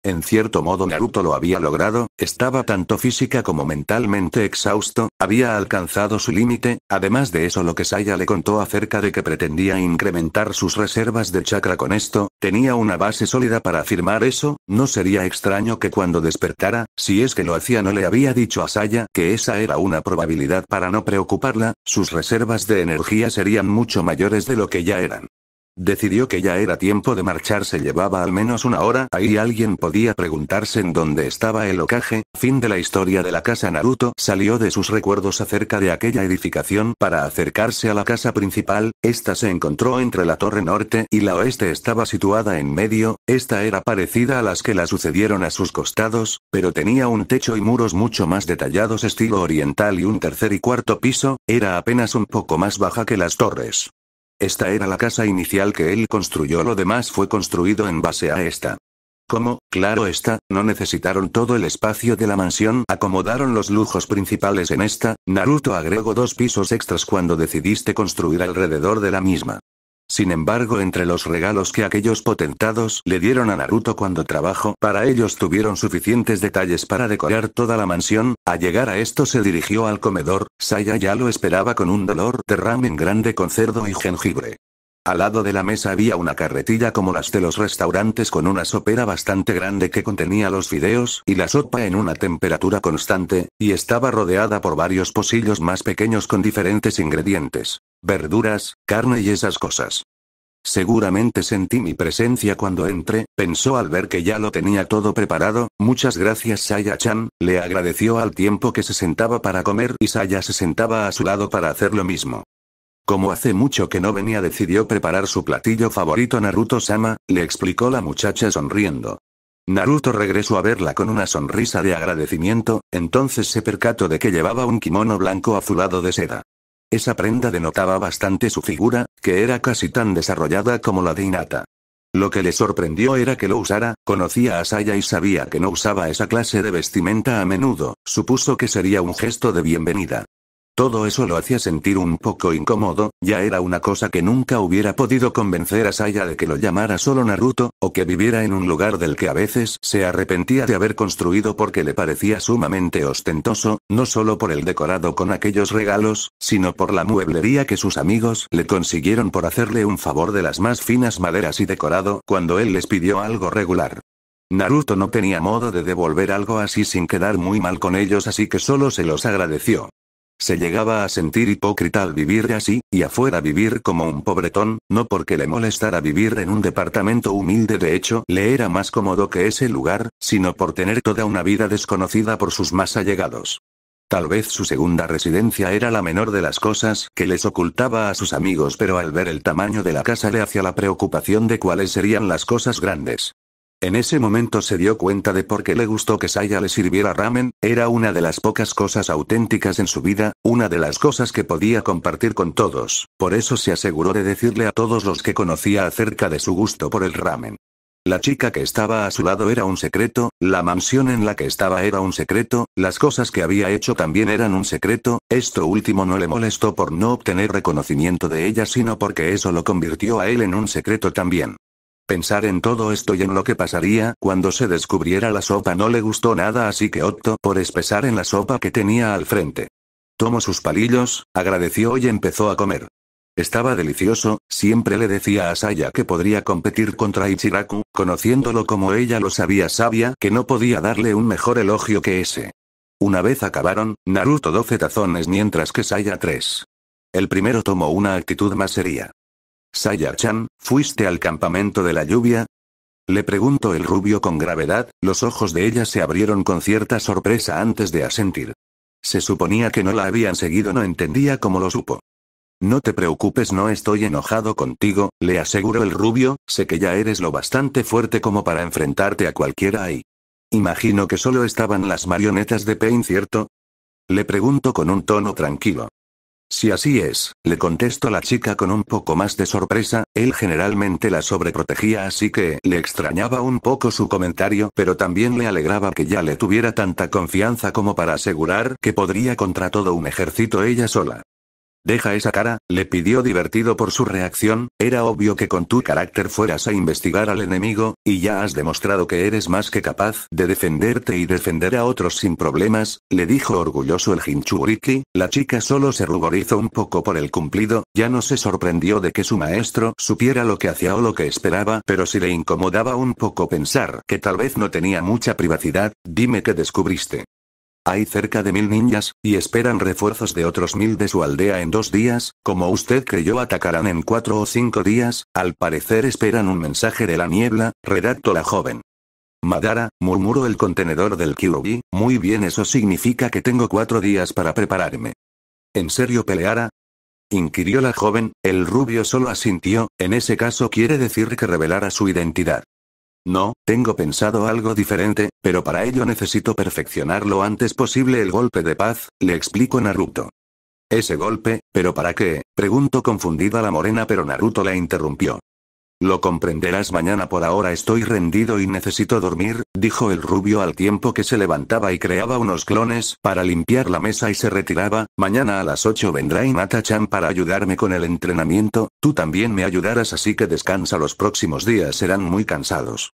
En cierto modo Naruto lo había logrado, estaba tanto física como mentalmente exhausto, había alcanzado su límite, además de eso lo que Saya le contó acerca de que pretendía incrementar sus reservas de chakra con esto, tenía una base sólida para afirmar eso, no sería extraño que cuando despertara, si es que lo hacía no le había dicho a Saya que esa era una probabilidad para no preocuparla, sus reservas de energía serían mucho mayores de lo que ya eran. Decidió que ya era tiempo de marcharse, llevaba al menos una hora ahí alguien podía preguntarse en dónde estaba el Hokage, fin de la historia de la casa Naruto salió de sus recuerdos acerca de aquella edificación para acercarse a la casa principal, esta se encontró entre la torre norte y la oeste estaba situada en medio, esta era parecida a las que la sucedieron a sus costados, pero tenía un techo y muros mucho más detallados estilo oriental y un tercer y cuarto piso, era apenas un poco más baja que las torres. Esta era la casa inicial que él construyó, lo demás fue construido en base a esta. Como, claro está, no necesitaron todo el espacio de la mansión, acomodaron los lujos principales en esta, Naruto agregó 2 pisos extras cuando decidiste construir alrededor de la misma. Sin embargo, entre los regalos que aquellos potentados le dieron a Naruto cuando trabajó para ellos tuvieron suficientes detalles para decorar toda la mansión, al llegar a esto se dirigió al comedor, Saya ya lo esperaba con un dolor de ramen grande con cerdo y jengibre. Al lado de la mesa había una carretilla como las de los restaurantes con una sopera bastante grande que contenía los fideos y la sopa en una temperatura constante, y estaba rodeada por varios pocillos más pequeños con diferentes ingredientes, verduras, carne y esas cosas. Seguramente sentí mi presencia cuando entré, pensó al ver que ya lo tenía todo preparado, muchas gracias Saya-chan, le agradeció al tiempo que se sentaba para comer y Saya se sentaba a su lado para hacer lo mismo. Como hace mucho que no venía decidió preparar su platillo favorito Naruto-sama, le explicó la muchacha sonriendo. Naruto regresó a verla con una sonrisa de agradecimiento, entonces se percató de que llevaba un kimono blanco azulado de seda. Esa prenda denotaba bastante su figura, que era casi tan desarrollada como la de Hinata. Lo que le sorprendió era que lo usara, conocía a Saya y sabía que no usaba esa clase de vestimenta a menudo, supuso que sería un gesto de bienvenida. Todo eso lo hacía sentir un poco incómodo, ya era una cosa que nunca hubiera podido convencer a Saya de que lo llamara solo Naruto, o que viviera en un lugar del que a veces se arrepentía de haber construido porque le parecía sumamente ostentoso, no solo por el decorado con aquellos regalos, sino por la mueblería que sus amigos le consiguieron por hacerle un favor de las más finas maderas y decorado cuando él les pidió algo regular. Naruto no tenía modo de devolver algo así sin quedar muy mal con ellos, así que solo se los agradeció. Se llegaba a sentir hipócrita al vivir así, y afuera vivir como un pobretón, no porque le molestara vivir en un departamento humilde, de hecho, le era más cómodo que ese lugar, sino por tener toda una vida desconocida por sus más allegados. Tal vez su segunda residencia era la menor de las cosas que les ocultaba a sus amigos, pero al ver el tamaño de la casa le hacía la preocupación de cuáles serían las cosas grandes. En ese momento se dio cuenta de por qué le gustó que Saya le sirviera ramen, era una de las pocas cosas auténticas en su vida, una de las cosas que podía compartir con todos, por eso se aseguró de decirle a todos los que conocía acerca de su gusto por el ramen. La chica que estaba a su lado era un secreto, la mansión en la que estaba era un secreto, las cosas que había hecho también eran un secreto, esto último no le molestó por no obtener reconocimiento de ella sino porque eso lo convirtió a él en un secreto también. Pensar en todo esto y en lo que pasaría cuando se descubriera la sopa no le gustó nada, así que optó por espesar en la sopa que tenía al frente. Tomó sus palillos, agradeció y empezó a comer. Estaba delicioso, siempre le decía a Saya que podría competir contra Ichiraku, conociéndolo como ella lo sabía que no podía darle un mejor elogio que ese. Una vez acabaron, Naruto 12 tazones mientras que Saya 3. El primero tomó una actitud más seria. Saya-chan, ¿fuiste al campamento de la lluvia? Le preguntó el rubio con gravedad, los ojos de ella se abrieron con cierta sorpresa antes de asentir. Se suponía que no la habían seguido, no entendía cómo lo supo. No te preocupes, no estoy enojado contigo, le aseguró el rubio, sé que ya eres lo bastante fuerte como para enfrentarte a cualquiera ahí. Imagino que solo estaban las marionetas de Pain, ¿cierto? Le pregunto con un tono tranquilo. Si así es, le contestó la chica con un poco más de sorpresa, él generalmente la sobreprotegía, así que le extrañaba un poco su comentario, pero también le alegraba que ya le tuviera tanta confianza como para asegurar que podría contra todo un ejército ella sola. Deja esa cara, le pidió divertido por su reacción, era obvio que con tu carácter fueras a investigar al enemigo, y ya has demostrado que eres más que capaz de defenderte y defender a otros sin problemas, le dijo orgulloso el Jinchuriki. La chica solo se ruborizó un poco por el cumplido, ya no se sorprendió de que su maestro supiera lo que hacía o lo que esperaba, pero sí le incomodaba un poco pensar que tal vez no tenía mucha privacidad. Dime qué descubriste. Hay cerca de 1000 ninjas, y esperan refuerzos de otros 1000 de su aldea en 2 días, como usted creyó atacarán en 4 o 5 días, al parecer esperan un mensaje de la niebla, redactó la joven. Madara, murmuró el contenedor del Kyuubi, muy bien, eso significa que tengo 4 días para prepararme. ¿En serio peleará? Inquirió la joven, el rubio solo asintió, en ese caso quiere decir que revelará su identidad. No, tengo pensado algo diferente, pero para ello necesito perfeccionar lo antes posible el golpe de paz, le explicó Naruto. ¿Ese golpe? ¿Pero para qué? Preguntó confundida la morena, pero Naruto la interrumpió. Lo comprenderás mañana, por ahora estoy rendido y necesito dormir, dijo el rubio al tiempo que se levantaba y creaba unos clones para limpiar la mesa y se retiraba. Mañana a las 8 vendrá Hinata-chan para ayudarme con el entrenamiento, tú también me ayudarás, así que descansa, los próximos días serán muy cansados.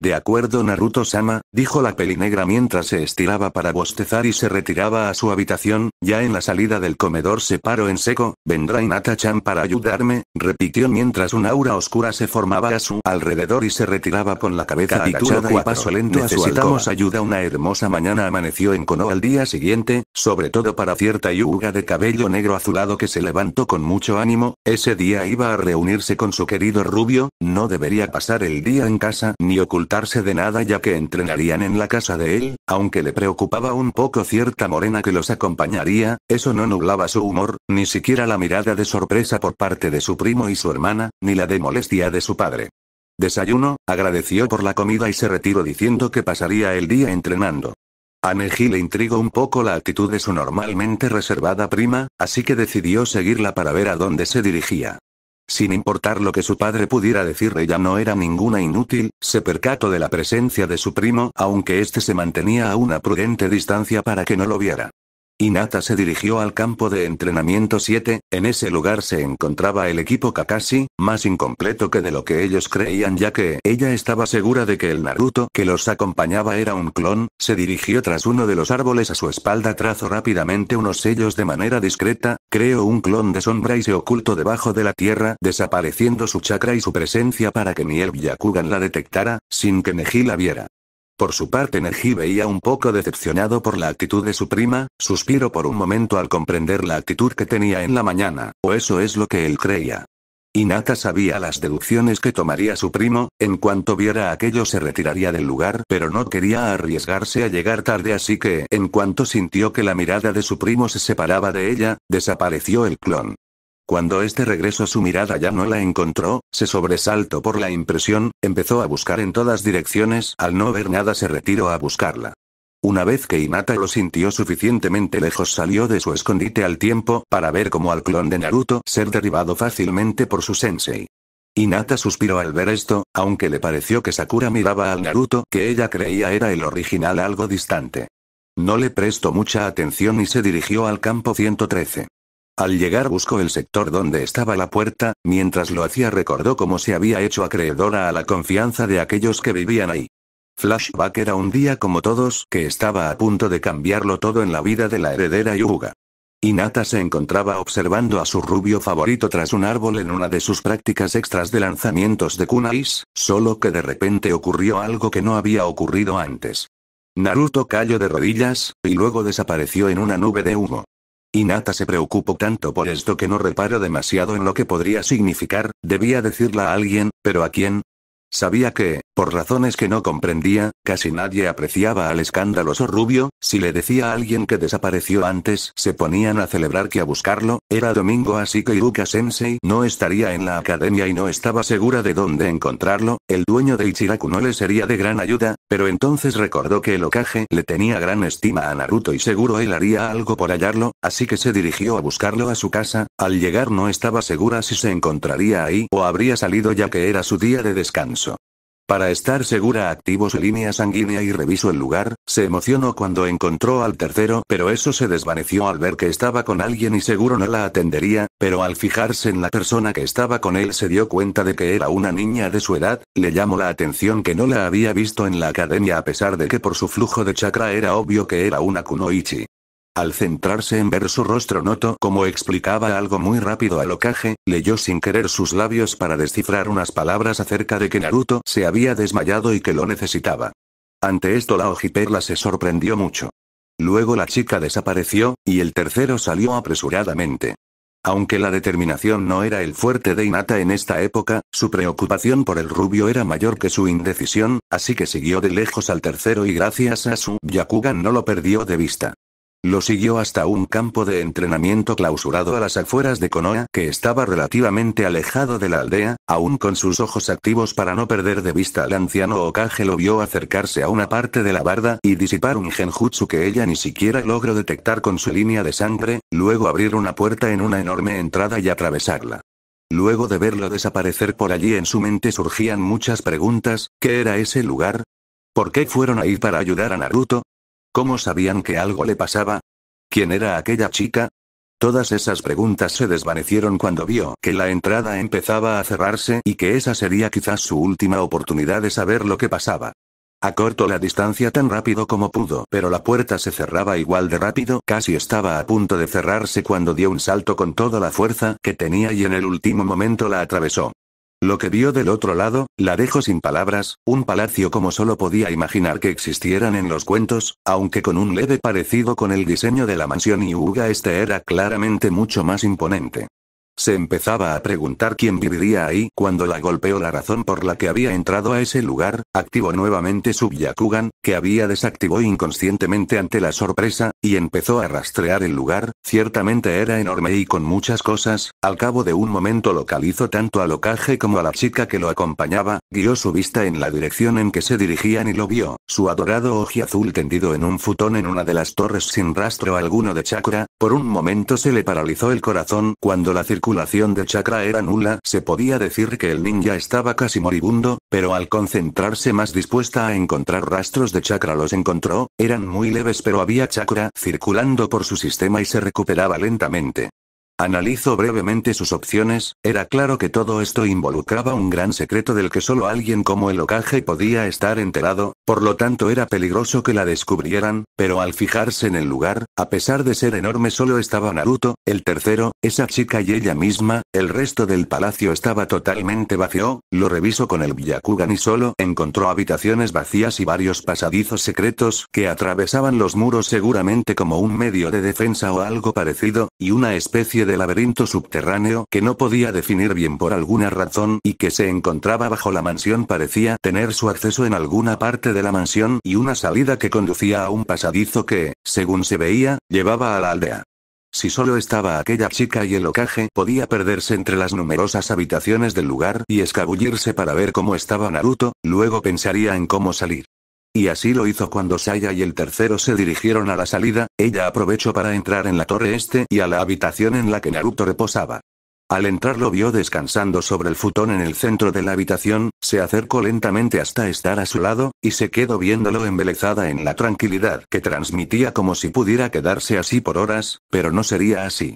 De acuerdo Naruto-sama, dijo la pelinegra mientras se estiraba para bostezar y se retiraba a su habitación. Ya en la salida del comedor se paró en seco. ¿Vendrá Hinata-chan para ayudarme?, repitió mientras un aura oscura se formaba a su alrededor y se retiraba con la cabeza agachada y paso lento a su alcoba. Necesitamos ayuda. Una hermosa mañana amaneció en Konoha al día siguiente, sobre todo para cierta Hyuga de cabello negro azulado que se levantó con mucho ánimo. Ese día iba a reunirse con su querido rubio, no debería pasar el día en casa ni ocultarse de nada ya que entrenarían en la casa de él, aunque le preocupaba un poco cierta morena que los acompañaría, eso no nublaba su humor, ni siquiera la mirada de sorpresa por parte de su primo y su hermana, ni la de molestia de su padre. Desayunó, agradeció por la comida y se retiró diciendo que pasaría el día entrenando. A Neji le intrigó un poco la actitud de su normalmente reservada prima, así que decidió seguirla para ver a dónde se dirigía. Sin importar lo que su padre pudiera decirle, ella no era ninguna inútil, se percató de la presencia de su primo, aunque éste se mantenía a una prudente distancia para que no lo viera. Hinata se dirigió al campo de entrenamiento 7, en ese lugar se encontraba el equipo Kakashi, más incompleto que de lo que ellos creían ya que ella estaba segura de que el Naruto que los acompañaba era un clon. Se dirigió tras uno de los árboles a su espalda, trazó rápidamente unos sellos de manera discreta, creó un clon de sombra y se ocultó debajo de la tierra, desapareciendo su chakra y su presencia para que ni el Byakugan la detectara, sin que Neji la viera. Por su parte Neji veía un poco decepcionado por la actitud de su prima, suspiró por un momento al comprender la actitud que tenía en la mañana, o eso es lo que él creía. Hinata sabía las deducciones que tomaría su primo, en cuanto viera aquello se retiraría del lugar, pero no quería arriesgarse a llegar tarde, así que, en cuanto sintió que la mirada de su primo se separaba de ella, desapareció el clon. Cuando este regresó su mirada ya no la encontró, se sobresaltó por la impresión, empezó a buscar en todas direcciones, al no ver nada se retiró a buscarla. Una vez que Hinata lo sintió suficientemente lejos salió de su escondite al tiempo para ver cómo al clon de Naruto ser derribado fácilmente por su sensei. Hinata suspiró al ver esto, aunque le pareció que Sakura miraba al Naruto que ella creía era el original algo distante. No le prestó mucha atención y se dirigió al campo 113. Al llegar buscó el sector donde estaba la puerta, mientras lo hacía recordó cómo se había hecho acreedora a la confianza de aquellos que vivían ahí. Flashback era un día como todos, que estaba a punto de cambiarlo todo en la vida de la heredera Hyuga. Hinata se encontraba observando a su rubio favorito tras un árbol en una de sus prácticas extras de lanzamientos de kunais, solo que de repente ocurrió algo que no había ocurrido antes. Naruto cayó de rodillas, y luego desapareció en una nube de humo. Hinata se preocupó tanto por esto que no reparó demasiado en lo que podría significar, debía decirle a alguien, pero ¿a quién? Sabía que, por razones que no comprendía, casi nadie apreciaba al escandaloso rubio. Si le decía a alguien que desapareció antes, se ponían a celebrar que a buscarlo. Era domingo, así que Iruka-sensei no estaría en la academia y no estaba segura de dónde encontrarlo. El dueño de Ichiraku no le sería de gran ayuda, pero entonces recordó que el Hokage le tenía gran estima a Naruto y seguro él haría algo por hallarlo, así que se dirigió a buscarlo a su casa. Al llegar no estaba segura si se encontraría ahí o habría salido ya que era su día de descanso. Para estar segura activó su línea sanguínea y revisó el lugar. Se emocionó cuando encontró al tercero, pero eso se desvaneció al ver que estaba con alguien y seguro no la atendería, pero al fijarse en la persona que estaba con él se dio cuenta de que era una niña de su edad. Le llamó la atención que no la había visto en la academia a pesar de que por su flujo de chakra era obvio que era una kunoichi. Al centrarse en ver su rostro notó como explicaba algo muy rápido al Hokage, leyó sin querer sus labios para descifrar unas palabras acerca de que Naruto se había desmayado y que lo necesitaba. Ante esto la Hojiperla se sorprendió mucho. Luego la chica desapareció, y el tercero salió apresuradamente. Aunque la determinación no era el fuerte de Hinata en esta época, su preocupación por el rubio era mayor que su indecisión, así que siguió de lejos al tercero y gracias a su Byakugan no lo perdió de vista. Lo siguió hasta un campo de entrenamiento clausurado a las afueras de Konoha, que estaba relativamente alejado de la aldea. Aún con sus ojos activos para no perder de vista al anciano Hokage lo vio acercarse a una parte de la barda y disipar un genjutsu que ella ni siquiera logró detectar con su línea de sangre, luego abrir una puerta en una enorme entrada y atravesarla. Luego de verlo desaparecer por allí en su mente surgían muchas preguntas. ¿Qué era ese lugar? ¿Por qué fueron ahí para ayudar a Naruto? ¿Cómo sabían que algo le pasaba? ¿Quién era aquella chica? Todas esas preguntas se desvanecieron cuando vio que la entrada empezaba a cerrarse y que esa sería quizás su última oportunidad de saber lo que pasaba. Acortó la distancia tan rápido como pudo, pero la puerta se cerraba igual de rápido, casi estaba a punto de cerrarse cuando dio un salto con toda la fuerza que tenía y en el último momento la atravesó. Lo que vio del otro lado, la dejó sin palabras, un palacio como solo podía imaginar que existieran en los cuentos, aunque con un leve parecido con el diseño de la mansión Hyuga este era claramente mucho más imponente. Se empezaba a preguntar quién viviría ahí cuando la golpeó la razón por la que había entrado a ese lugar, activó nuevamente su Byakugan, que había desactivó inconscientemente ante la sorpresa, y empezó a rastrear el lugar. Ciertamente era enorme y con muchas cosas. Al cabo de un momento localizó tanto al Hokage como a la chica que lo acompañaba, guió su vista en la dirección en que se dirigían y lo vio, su adorado oji azul tendido en un futón en una de las torres sin rastro alguno de chakra. Por un momento se le paralizó el corazón cuando la circulación de chakra era nula. Se podía decir que el ninja estaba casi moribundo, pero al concentrarse más dispuesta a encontrar rastros de chakra los encontró. Eran muy leves pero había chakra circulando por su sistema y se recuperaba lentamente. Analizó brevemente sus opciones. Era claro que todo esto involucraba un gran secreto del que solo alguien como el Hokage podía estar enterado, por lo tanto era peligroso que la descubrieran, pero al fijarse en el lugar, a pesar de ser enorme solo estaba Naruto, el tercero, esa chica y ella misma. El resto del palacio estaba totalmente vacío. Lo revisó con el Byakugan y solo encontró habitaciones vacías y varios pasadizos secretos que atravesaban los muros seguramente como un medio de defensa o algo parecido, y una especie de laberinto subterráneo que no podía definir bien por alguna razón y que se encontraba bajo la mansión. Parecía tener su acceso en alguna parte de la mansión y una salida que conducía a un pasadizo que, según se veía, llevaba a la aldea. Si solo estaba aquella chica y el Hokage, podía perderse entre las numerosas habitaciones del lugar y escabullirse para ver cómo estaba Naruto, luego pensaría en cómo salir. Y así lo hizo cuando Saya y el tercero se dirigieron a la salida. Ella aprovechó para entrar en la torre este y a la habitación en la que Naruto reposaba. Al entrar lo vio descansando sobre el futón en el centro de la habitación. Se acercó lentamente hasta estar a su lado, y se quedó viéndolo embelesada en la tranquilidad que transmitía como si pudiera quedarse así por horas, pero no sería así.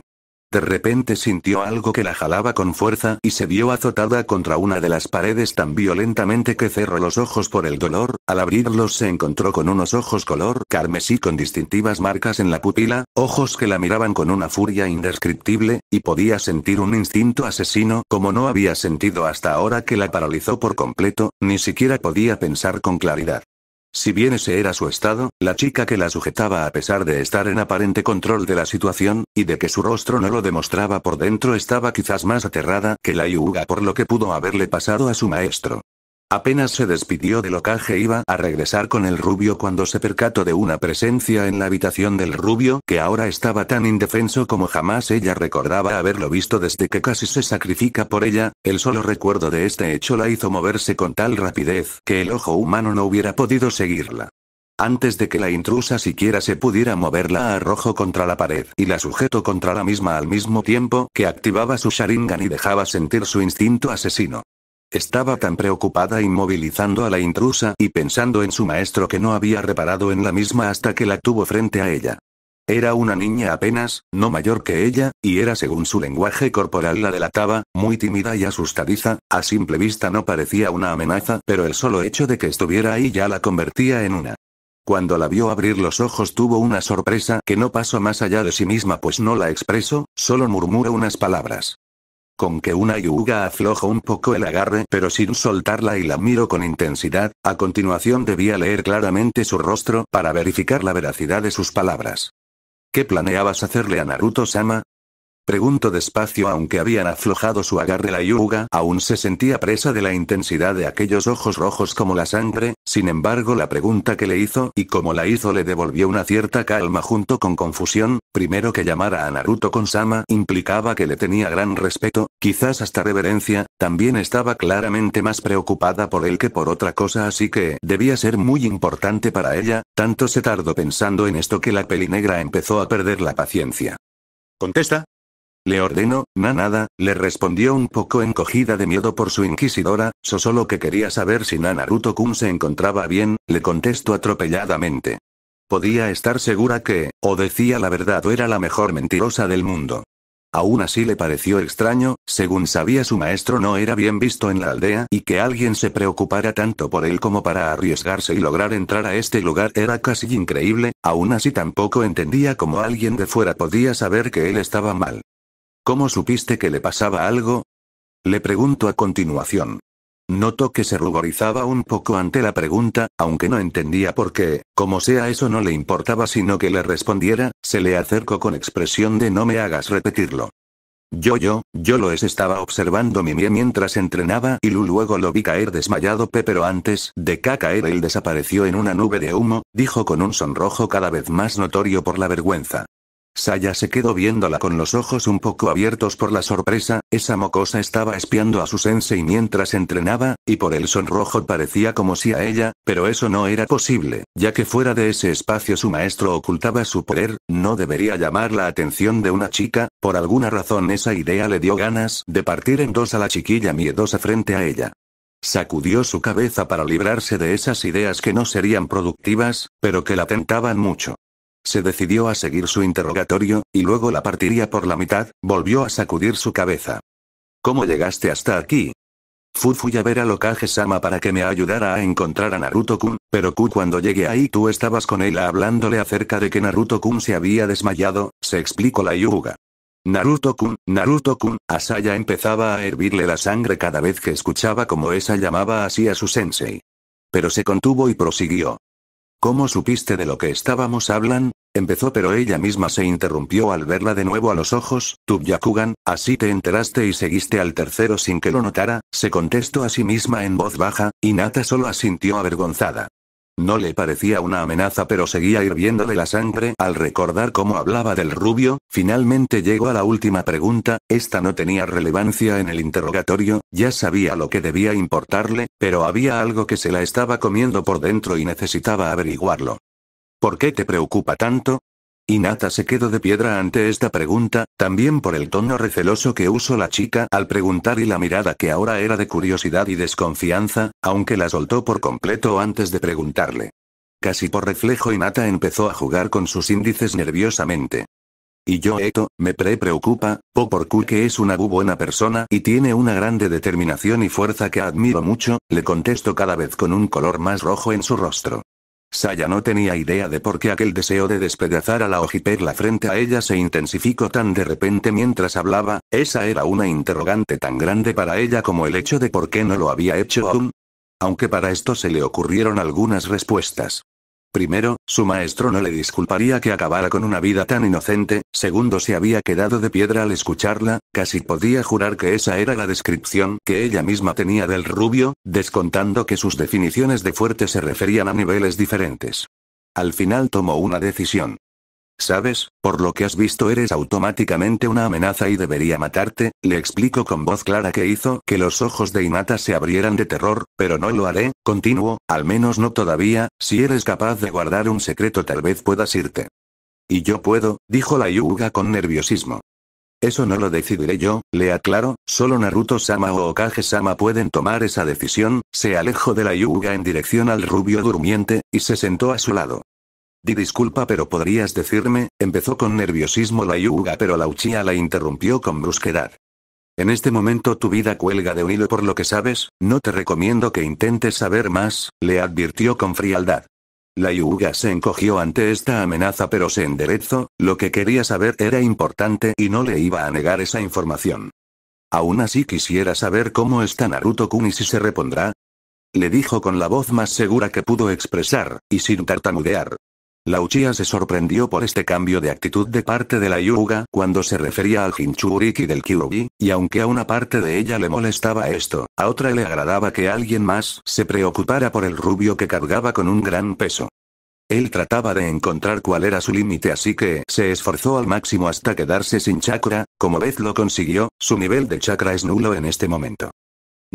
De repente sintió algo que la jalaba con fuerza y se vio azotada contra una de las paredes tan violentamente que cerró los ojos por el dolor. Al abrirlos se encontró con unos ojos color carmesí con distintivas marcas en la pupila, ojos que la miraban con una furia indescriptible, y podía sentir un instinto asesino como no había sentido hasta ahora, que la paralizó por completo. Ni siquiera podía pensar con claridad. Si bien ese era su estado, la chica que la sujetaba, a pesar de estar en aparente control de la situación, y de que su rostro no lo demostraba por dentro, estaba quizás más aterrada que la Hyuga por lo que pudo haberle pasado a su maestro. Apenas se despidió del Hokage iba a regresar con el rubio cuando se percató de una presencia en la habitación del rubio, que ahora estaba tan indefenso como jamás ella recordaba haberlo visto desde que casi se sacrifica por ella. El solo recuerdo de este hecho la hizo moverse con tal rapidez que el ojo humano no hubiera podido seguirla. Antes de que la intrusa siquiera se pudiera mover, la arrojó contra la pared y la sujetó contra la misma al mismo tiempo que activaba su Sharingan y dejaba sentir su instinto asesino. Estaba tan preocupada inmovilizando a la intrusa y pensando en su maestro que no había reparado en la misma hasta que la tuvo frente a ella. Era una niña apenas, no mayor que ella, y era, según su lenguaje corporal la delataba, muy tímida y asustadiza. A simple vista no parecía una amenaza, pero el solo hecho de que estuviera ahí ya la convertía en una. Cuando la vio abrir los ojos tuvo una sorpresa que no pasó más allá de sí misma, pues no la expresó, solo murmuró unas palabras. Con que una Hyuga aflojó un poco el agarre, pero sin soltarla, y la miró con intensidad. A continuación debía leer claramente su rostro para verificar la veracidad de sus palabras. ¿Qué planeabas hacerle a Naruto-sama? Preguntó despacio. Aunque habían aflojado su agarre, la Hyuga aún se sentía presa de la intensidad de aquellos ojos rojos como la sangre. Sin embargo, la pregunta que le hizo y cómo la hizo le devolvió una cierta calma junto con confusión. Primero, que llamara a Naruto con Sama implicaba que le tenía gran respeto, quizás hasta reverencia. También estaba claramente más preocupada por él que por otra cosa, así que debía ser muy importante para ella. Tanto se tardó pensando en esto que la pelinegra empezó a perder la paciencia. ¿Contesta?, le ordenó. Nada, le respondió un poco encogida de miedo por su inquisidora. Solo que quería saber si Naruto-kun se encontraba bien, le contestó atropelladamente. Podía estar segura que, o decía la verdad o era la mejor mentirosa del mundo. Aún así le pareció extraño, según sabía su maestro no era bien visto en la aldea, y que alguien se preocupara tanto por él como para arriesgarse y lograr entrar a este lugar era casi increíble. Aún así tampoco entendía cómo alguien de fuera podía saber que él estaba mal. ¿Cómo supiste que le pasaba algo?, le preguntó a continuación. Notó que se ruborizaba un poco ante la pregunta, aunque no entendía por qué. Como sea, eso no le importaba sino que le respondiera. Se le acercó con expresión de no me hagas repetirlo. Yo lo estaba observando Mimie mientras entrenaba y luego lo vi caer desmayado pero antes de caer él desapareció en una nube de humo, dijo con un sonrojo cada vez más notorio por la vergüenza. Saya se quedó viéndola con los ojos un poco abiertos por la sorpresa. Esa mocosa estaba espiando a su sensei mientras entrenaba, y por el sonrojo parecía como si a ella, pero eso no era posible, ya que fuera de ese espacio su maestro ocultaba su poder. No debería llamar la atención de una chica. Por alguna razón esa idea le dio ganas de partir en dos a la chiquilla miedosa frente a ella. Sacudió su cabeza para librarse de esas ideas que no serían productivas, pero que la tentaban mucho. Se decidió a seguir su interrogatorio, y luego la partiría por la mitad. Volvió a sacudir su cabeza. ¿Cómo llegaste hasta aquí? Fui a ver al Hokage-sama para que me ayudara a encontrar a Naruto-kun, pero cuando llegué ahí tú estabas con él hablándole acerca de que Naruto-kun se había desmayado, se explicó la Hyuga. Naruto-kun, a Saya empezaba a hervirle la sangre cada vez que escuchaba cómo esa llamaba así a su sensei. Pero se contuvo y prosiguió. ¿Cómo supiste de lo que estábamos hablando? Empezó, pero ella misma se interrumpió al verla de nuevo a los ojos. Tu Byakugan, así te enteraste y seguiste al tercero sin que lo notara, se contestó a sí misma en voz baja. Hinata solo asintió avergonzada. No le parecía una amenaza, pero seguía hirviéndole la sangre al recordar cómo hablaba del rubio. Finalmente llegó a la última pregunta. Esta no tenía relevancia en el interrogatorio, ya sabía lo que debía importarle, pero había algo que se la estaba comiendo por dentro y necesitaba averiguarlo. ¿Por qué te preocupa tanto? Hinata se quedó de piedra ante esta pregunta, también por el tono receloso que usó la chica al preguntar y la mirada que ahora era de curiosidad y desconfianza, aunque la soltó por completo antes de preguntarle. Casi por reflejo Hinata empezó a jugar con sus índices nerviosamente. Y yo Eto, me preocupa, porque es una buena persona y tiene una grande determinación y fuerza que admiro mucho, le contesto cada vez con un color más rojo en su rostro. Saya no tenía idea de por qué aquel deseo de despedazar a la hojiperla frente a ella se intensificó tan de repente mientras hablaba, esa era una interrogante tan grande para ella como el hecho de por qué no lo había hecho aún. Aunque para esto se le ocurrieron algunas respuestas. Primero, su maestro no le disculparía que acabara con una vida tan inocente, segundo se había quedado de piedra al escucharla, casi podía jurar que esa era la descripción que ella misma tenía del rubio, descontando que sus definiciones de fuerte se referían a niveles diferentes. Al final tomó una decisión. ¿Sabes? Por lo que has visto eres automáticamente una amenaza y debería matarte, le explico con voz clara que hizo que los ojos de Hinata se abrieran de terror, pero no lo haré, continuó, al menos no todavía, si eres capaz de guardar un secreto tal vez puedas irte. Y yo puedo, dijo la Hyuga con nerviosismo. Eso no lo decidiré yo, le aclaro, solo Naruto-sama o Okage-sama pueden tomar esa decisión, se alejó de la Hyuga en dirección al rubio durmiente, y se sentó a su lado. Disculpa pero podrías decirme, empezó con nerviosismo la Hyuga pero la Uchiha la interrumpió con brusquedad. En este momento tu vida cuelga de un hilo por lo que sabes, no te recomiendo que intentes saber más, le advirtió con frialdad. La Hyuga se encogió ante esta amenaza pero se enderezó, lo que quería saber era importante y no le iba a negar esa información. Aún así quisiera saber cómo está Naruto-kun y si se repondrá. Le dijo con la voz más segura que pudo expresar, y sin tartamudear. La Uchiha se sorprendió por este cambio de actitud de parte de la Hyuga cuando se refería al Jinchuriki del Kyuubi, y aunque a una parte de ella le molestaba esto, a otra le agradaba que alguien más se preocupara por el rubio que cargaba con un gran peso. Él trataba de encontrar cuál era su límite así que se esforzó al máximo hasta quedarse sin chakra, como vez lo consiguió, su nivel de chakra es nulo en este momento.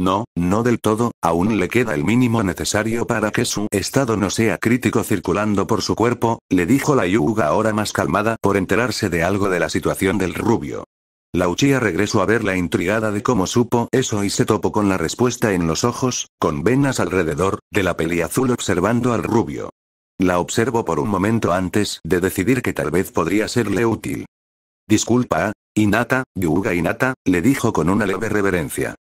No, no del todo, aún le queda el mínimo necesario para que su estado no sea crítico circulando por su cuerpo, le dijo la Hyuga ahora más calmada por enterarse de algo de la situación del rubio. La Uchiha regresó a verla intrigada de cómo supo eso y se topó con la respuesta en los ojos, con venas alrededor de la peli azul observando al rubio. La observó por un momento antes de decidir que tal vez podría serle útil. Disculpa, Hinata, Hyuga Hinata, le dijo con una leve reverencia.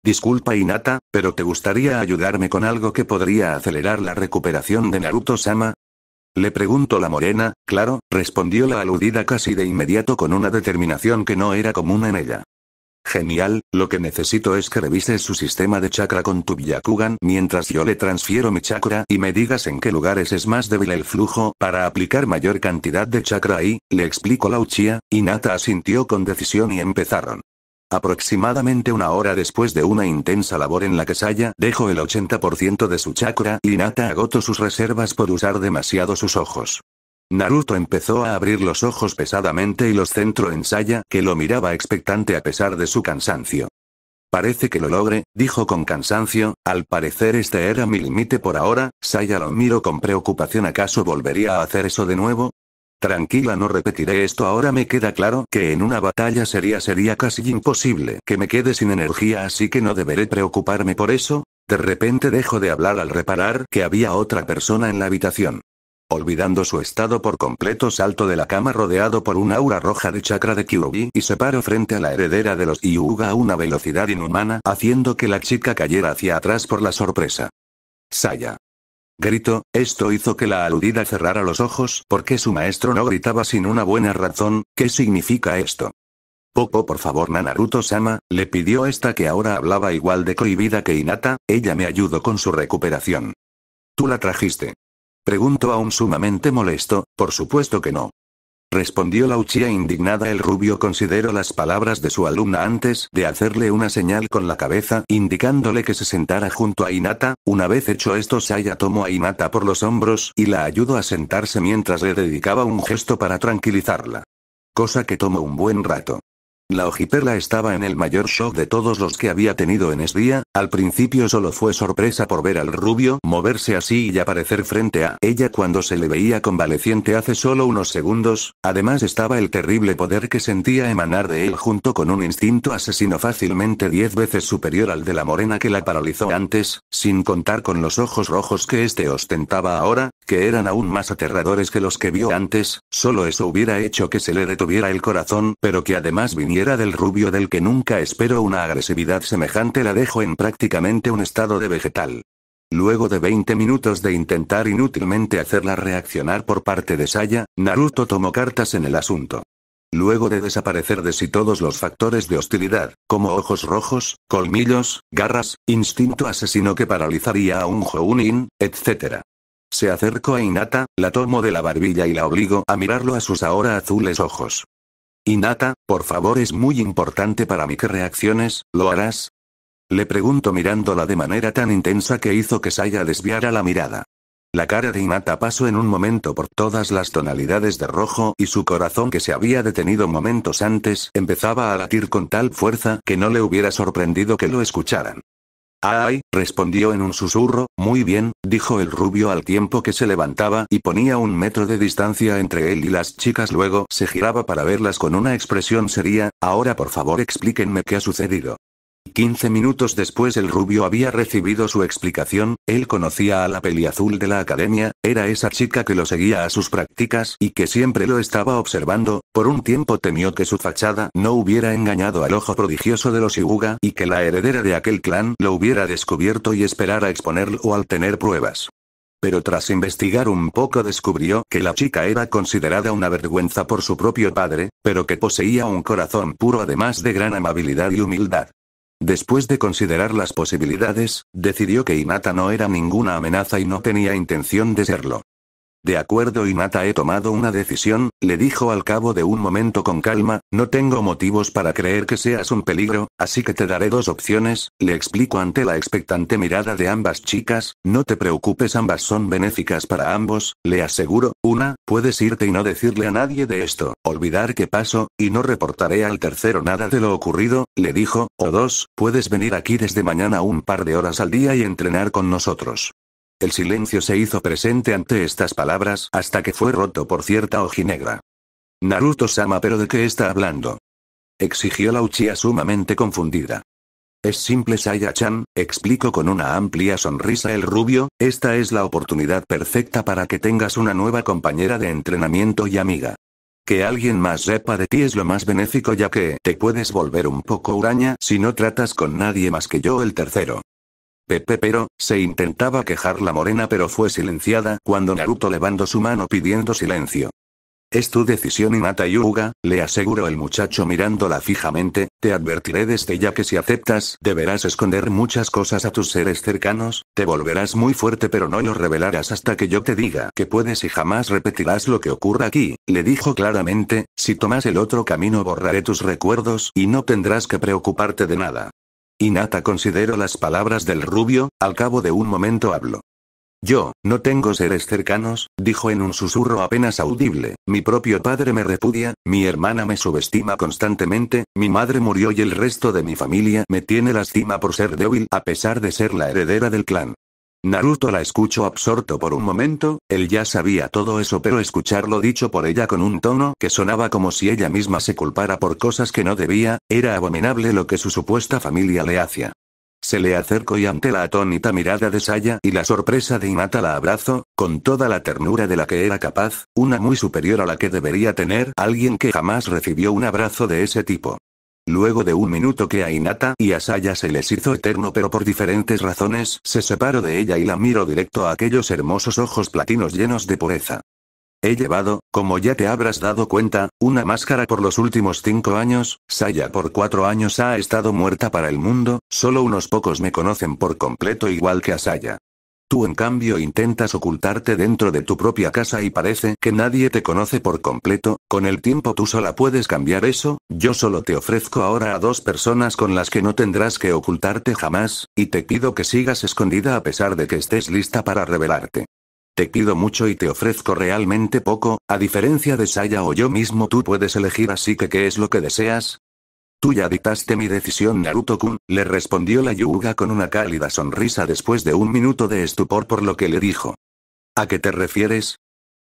Disculpa Hinata, pero ¿te gustaría ayudarme con algo que podría acelerar la recuperación de Naruto-sama? Le preguntó la morena, claro, respondió la aludida casi de inmediato con una determinación que no era común en ella. Genial, lo que necesito es que revises su sistema de chakra con tu Byakugan mientras yo le transfiero mi chakra y me digas en qué lugares es más débil el flujo para aplicar mayor cantidad de chakra ahí, le explicó la Uchiha, Hinata asintió con decisión y empezaron. Aproximadamente una hora después de una intensa labor en la que Saya dejó el 80% de su chakra y Hinata agotó sus reservas por usar demasiado sus ojos. Naruto empezó a abrir los ojos pesadamente y los centró en Saya que lo miraba expectante a pesar de su cansancio. Parece que lo logre, dijo con cansancio, al parecer este era mi límite por ahora, Saya lo miró con preocupación ¿acaso volvería a hacer eso de nuevo? Tranquila, no repetiré esto ahora me queda claro que en una batalla sería casi imposible que me quede sin energía así que no deberé preocuparme por eso. De repente dejó de hablar al reparar que había otra persona en la habitación. Olvidando su estado por completo saltó de la cama rodeado por un aura roja de chakra de Kyuubi y se paró frente a la heredera de los Hyuga a una velocidad inhumana haciendo que la chica cayera hacia atrás por la sorpresa. Saya. Gritó, esto hizo que la aludida cerrara los ojos porque su maestro no gritaba sin una buena razón, ¿qué significa esto? Por favor Naruto-sama, le pidió esta que ahora hablaba igual de cohibida que Hinata, ella me ayudó con su recuperación. ¿Tú la trajiste? Preguntó aún sumamente molesto, por supuesto que no. Respondió la Uchiha indignada el rubio consideró las palabras de su alumna antes de hacerle una señal con la cabeza indicándole que se sentara junto a Hinata, una vez hecho esto Saya tomó a Hinata por los hombros y la ayudó a sentarse mientras le dedicaba un gesto para tranquilizarla. Cosa que tomó un buen rato. La hojiperla estaba en el mayor shock de todos los que había tenido en ese día, al principio solo fue sorpresa por ver al rubio moverse así y aparecer frente a ella cuando se le veía convaleciente hace solo unos segundos, además estaba el terrible poder que sentía emanar de él junto con un instinto asesino fácilmente 10 veces superior al de la morena que la paralizó antes, sin contar con los ojos rojos que este ostentaba ahora, que eran aún más aterradores que los que vio antes, solo eso hubiera hecho que se le detuviera el corazón, pero que además viniera del rubio del que nunca esperó una agresividad semejante la dejó en prácticamente un estado de vegetal. Luego de 20 minutos de intentar inútilmente hacerla reaccionar por parte de Saya, Naruto tomó cartas en el asunto. Luego de desaparecer de sí todos los factores de hostilidad, como ojos rojos, colmillos, garras, instinto asesino que paralizaría a un Jounin, etc. Se acercó a Hinata, la tomó de la barbilla y la obligó a mirarlo a sus ahora azules ojos. Hinata, por favor, es muy importante para mí que reacciones, ¿lo harás? Le preguntó mirándola de manera tan intensa que hizo que Saya desviara la mirada. La cara de Hinata pasó en un momento por todas las tonalidades de rojo y su corazón, que se había detenido momentos antes, empezaba a latir con tal fuerza que no le hubiera sorprendido que lo escucharan. «Ay», respondió en un susurro. «Muy bien», dijo el rubio al tiempo que se levantaba y ponía 1 metro de distancia entre él y las chicas. Luego se giraba para verlas con una expresión seria. «Ahora por favor explíquenme qué ha sucedido». 15 minutos después el rubio había recibido su explicación. Él conocía a la peliazul de la academia, era esa chica que lo seguía a sus prácticas y que siempre lo estaba observando. Por un tiempo temió que su fachada no hubiera engañado al ojo prodigioso de los Hyuga y que la heredera de aquel clan lo hubiera descubierto y esperara exponerlo al tener pruebas. Pero tras investigar un poco descubrió que la chica era considerada una vergüenza por su propio padre, pero que poseía un corazón puro además de gran amabilidad y humildad. Después de considerar las posibilidades, decidió que Hinata no era ninguna amenaza y no tenía intención de serlo. «De acuerdo, Hinata, he tomado una decisión», le dijo al cabo de un momento con calma. «No tengo motivos para creer que seas un peligro, así que te daré 2 opciones», le explicó ante la expectante mirada de ambas chicas. «No te preocupes, ambas son benéficas para ambos, le aseguro. 1, puedes irte y no decirle a nadie de esto, olvidar qué pasó, y no reportaré al tercero nada de lo ocurrido», le dijo. «O 2, puedes venir aquí desde mañana un par de horas al día y entrenar con nosotros». El silencio se hizo presente ante estas palabras hasta que fue roto por cierta ojinegra. «Naruto-sama, ¿pero de qué está hablando?», exigió la Uchiha sumamente confundida. «Es simple, Saya-chan», explicó con una amplia sonrisa el rubio. «Esta es la oportunidad perfecta para que tengas una nueva compañera de entrenamiento y amiga. Que alguien más sepa de ti es lo más benéfico, ya que te puedes volver un poco huraña si no tratas con nadie más que yo, el tercero». Pero, se intentaba quejar la morena, pero fue silenciada cuando Naruto levantó su mano pidiendo silencio. «Es tu decisión, Hinata Hyuga», le aseguró el muchacho mirándola fijamente. «Te advertiré desde ya que si aceptas, deberás esconder muchas cosas a tus seres cercanos, te volverás muy fuerte pero no lo revelarás hasta que yo te diga que puedes y jamás repetirás lo que ocurra aquí», le dijo claramente. «Si tomas el otro camino borraré tus recuerdos y no tendrás que preocuparte de nada». Hinata consideró las palabras del rubio. Al cabo de un momento habló. «Yo, no tengo seres cercanos», dijo en un susurro apenas audible. «Mi propio padre me repudia, mi hermana me subestima constantemente, mi madre murió y el resto de mi familia me tiene lástima por ser débil a pesar de ser la heredera del clan». Naruto la escuchó absorto por un momento. Él ya sabía todo eso, pero escucharlo dicho por ella con un tono que sonaba como si ella misma se culpara por cosas que no debía, era abominable lo que su supuesta familia le hacía. Se le acercó y ante la atónita mirada de Saya y la sorpresa de Hinata la abrazó, con toda la ternura de la que era capaz, una muy superior a la que debería tener alguien que jamás recibió un abrazo de ese tipo. Luego de un minuto que a Hinata y a Saya se les hizo eterno, pero por diferentes razones, se separó de ella y la miró directo a aquellos hermosos ojos platinos llenos de pureza. «He llevado, como ya te habrás dado cuenta, una máscara por los últimos 5 años, Saya por 4 años ha estado muerta para el mundo, solo unos pocos me conocen por completo igual que a Saya. Tú en cambio intentas ocultarte dentro de tu propia casa y parece que nadie te conoce por completo. Con el tiempo tú sola puedes cambiar eso. Yo solo te ofrezco ahora a 2 personas con las que no tendrás que ocultarte jamás, y te pido que sigas escondida a pesar de que estés lista para revelarte. Te pido mucho y te ofrezco realmente poco, a diferencia de Saya o yo mismo. Tú puedes elegir, así que ¿qué es lo que deseas?». «Tú ya dictaste mi decisión, Naruto-kun», le respondió la Hyuga con una cálida sonrisa después de un minuto de estupor por lo que le dijo. «¿A qué te refieres?»,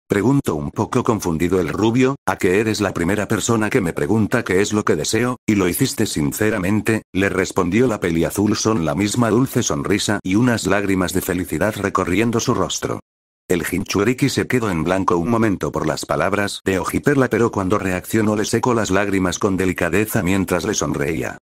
preguntó un poco confundido el rubio. «A que eres la primera persona que me pregunta qué es lo que deseo, y lo hiciste sinceramente», le respondió la peliazul con la misma dulce sonrisa y unas lágrimas de felicidad recorriendo su rostro. El Jinchuriki se quedó en blanco un momento por las palabras de Ojiperla, pero cuando reaccionó le secó las lágrimas con delicadeza mientras le sonreía.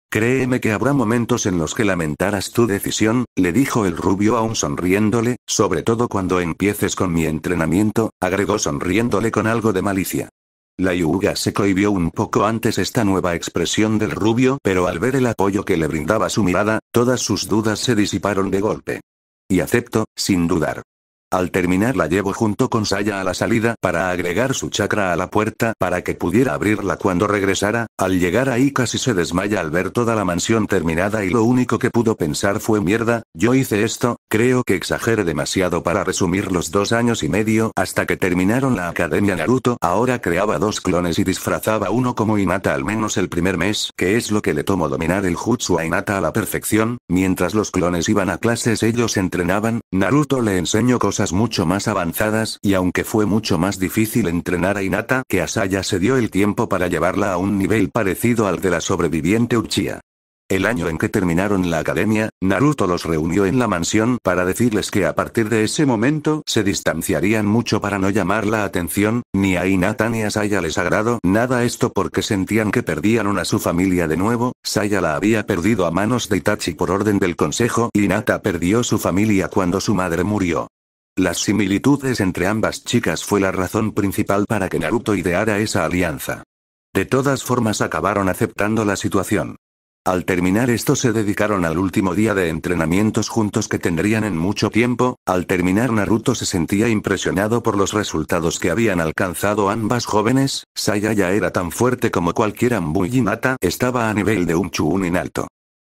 Créeme que habrá momentos en los que lamentarás tu decisión, le dijo el rubio aún sonriéndole, sobre todo cuando empieces con mi entrenamiento, agregó sonriéndole con algo de malicia. La Hyuga se cohibió un poco antes esta nueva expresión del rubio, pero al ver el apoyo que le brindaba su mirada, todas sus dudas se disiparon de golpe. Y acepto, sin dudar. Al terminar la llevo junto con Saya a la salida para agregar su chakra a la puerta para que pudiera abrirla cuando regresara. Al llegar ahí casi se desmaya al ver toda la mansión terminada y lo único que pudo pensar fue mierda, yo hice esto, creo que exageré demasiado para resumir los 2 años y medio hasta que terminaron la academia Naruto. Ahora creaba 2 clones y disfrazaba uno como Hinata al menos el primer mes, que es lo que le tomó dominar el jutsu a Hinata a la perfección. Mientras los clones iban a clases ellos entrenaban, Naruto le enseñó cosas mucho más avanzadas y aunque fue mucho más difícil entrenar a Hinata que a Saya se dio el tiempo para llevarla a un nivel parecido al de la sobreviviente Uchiha. El año en que terminaron la academia, Naruto los reunió en la mansión para decirles que a partir de ese momento se distanciarían mucho para no llamar la atención, ni a Hinata ni a Saya les agradó nada esto porque sentían que perdían a su familia de nuevo. Saya la había perdido a manos de Itachi por orden del consejo y Hinata perdió su familia cuando su madre murió. Las similitudes entre ambas chicas fue la razón principal para que Naruto ideara esa alianza. De todas formas acabaron aceptando la situación. Al terminar esto se dedicaron al último día de entrenamientos juntos que tendrían en mucho tiempo. Al terminar Naruto se sentía impresionado por los resultados que habían alcanzado ambas jóvenes. Saya ya era tan fuerte como cualquier Anbu y Hinata estaba a nivel de un Chunin alto.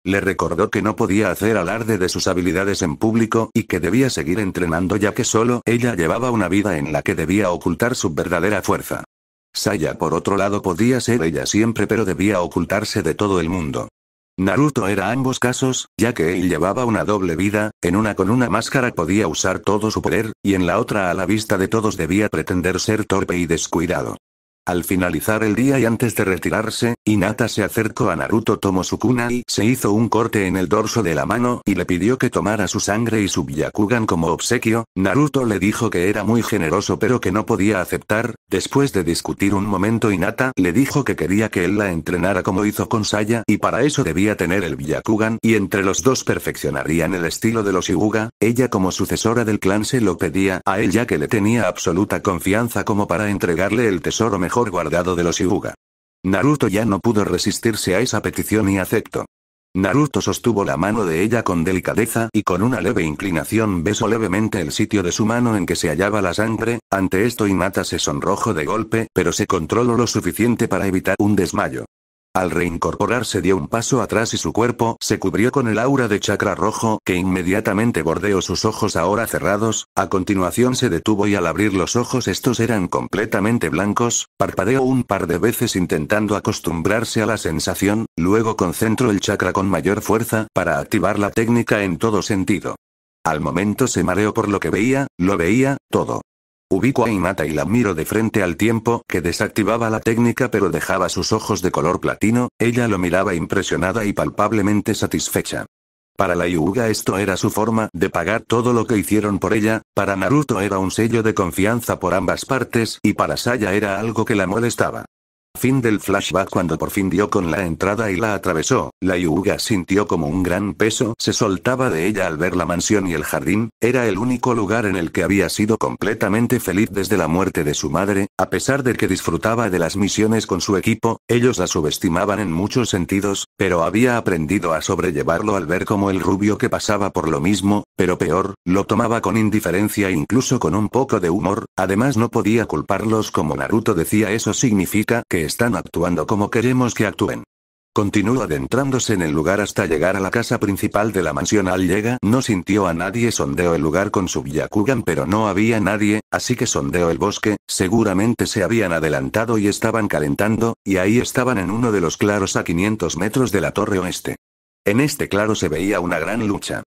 Le recordó que no podía hacer alarde de sus habilidades en público y que debía seguir entrenando ya que solo ella llevaba una vida en la que debía ocultar su verdadera fuerza. Saya por otro lado podía ser ella siempre pero debía ocultarse de todo el mundo. Naruto era ambos casos, ya que él llevaba una doble vida, en una con una máscara podía usar todo su poder, y en la otra a la vista de todos debía pretender ser torpe y descuidado. Al finalizar el día y antes de retirarse, Hinata se acercó a Naruto, tomó su kunai, se hizo un corte en el dorso de la mano y le pidió que tomara su sangre y su Byakugan como obsequio. Naruto le dijo que era muy generoso pero que no podía aceptar. Después de discutir un momento Hinata le dijo que quería que él la entrenara como hizo con Saya y para eso debía tener el Byakugan y entre los dos perfeccionarían el estilo de los Hyuga. Ella como sucesora del clan se lo pedía a él ya que le tenía absoluta confianza como para entregarle el tesoro mejor guardado de los Hyuga. Naruto ya no pudo resistirse a esa petición y aceptó. Naruto sostuvo la mano de ella con delicadeza y con una leve inclinación besó levemente el sitio de su mano en que se hallaba la sangre. Ante esto Hinata se sonrojó de golpe, pero se controló lo suficiente para evitar un desmayo. Al reincorporarse dio un paso atrás y su cuerpo se cubrió con el aura de chakra rojo que inmediatamente bordeó sus ojos ahora cerrados. A continuación se detuvo y al abrir los ojos estos eran completamente blancos. Parpadeó un par de veces intentando acostumbrarse a la sensación, luego concentró el chakra con mayor fuerza para activar la técnica en todo sentido. Al momento se mareó por lo que veía, lo veía todo. Ubico a Hinata y la miro de frente al tiempo que desactivaba la técnica pero dejaba sus ojos de color platino, ella lo miraba impresionada y palpablemente satisfecha. Para la Hyuga esto era su forma de pagar todo lo que hicieron por ella, para Naruto era un sello de confianza por ambas partes y para Saya era algo que la molestaba. Fin del flashback. Cuando por fin dio con la entrada y la atravesó, la Hyuga sintió como un gran peso se soltaba de ella al ver la mansión y el jardín. Era el único lugar en el que había sido completamente feliz desde la muerte de su madre. A pesar de que disfrutaba de las misiones con su equipo, ellos la subestimaban en muchos sentidos, pero había aprendido a sobrellevarlo al ver como el rubio que pasaba por lo mismo, pero peor, lo tomaba con indiferencia e incluso con un poco de humor. Además no podía culparlos como Naruto decía, eso significa que están actuando como queremos que actúen. Continuó adentrándose en el lugar hasta llegar a la casa principal de la mansión. Al llegar no sintió a nadie, sondeó el lugar con su Byakugan pero no había nadie, así que sondeó el bosque, seguramente se habían adelantado y estaban calentando, y ahí estaban en uno de los claros a 500 metros de la torre oeste. En este claro se veía una gran lucha.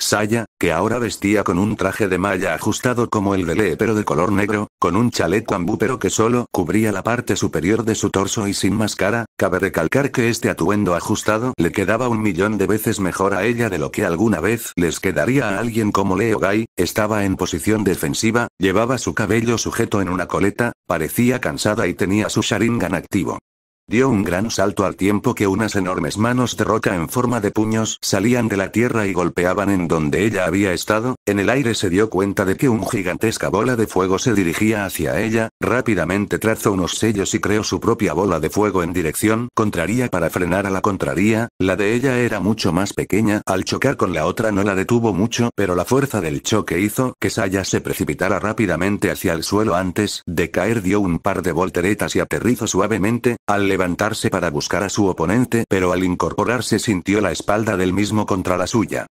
Saya, que ahora vestía con un traje de malla ajustado como el de Lee pero de color negro, con un chaleco ambú pero que solo cubría la parte superior de su torso y sin máscara, cabe recalcar que este atuendo ajustado le quedaba 1.000.000 de veces mejor a ella de lo que alguna vez les quedaría a alguien como Leo Gai, estaba en posición defensiva, llevaba su cabello sujeto en una coleta, parecía cansada y tenía su Sharingan activo. Dio un gran salto al tiempo que unas enormes manos de roca en forma de puños salían de la tierra y golpeaban en donde ella había estado. En el aire se dio cuenta de que una gigantesca bola de fuego se dirigía hacia ella, rápidamente trazó unos sellos y creó su propia bola de fuego en dirección contraria para frenar a la contraria. La de ella era mucho más pequeña, al chocar con la otra no la detuvo mucho, pero la fuerza del choque hizo que Saya se precipitara rápidamente hacia el suelo antes de caer, dio un par de volteretas y aterrizó suavemente, al levantarse para buscar a su oponente, pero al incorporarse sintió la espalda del mismo contra la suya.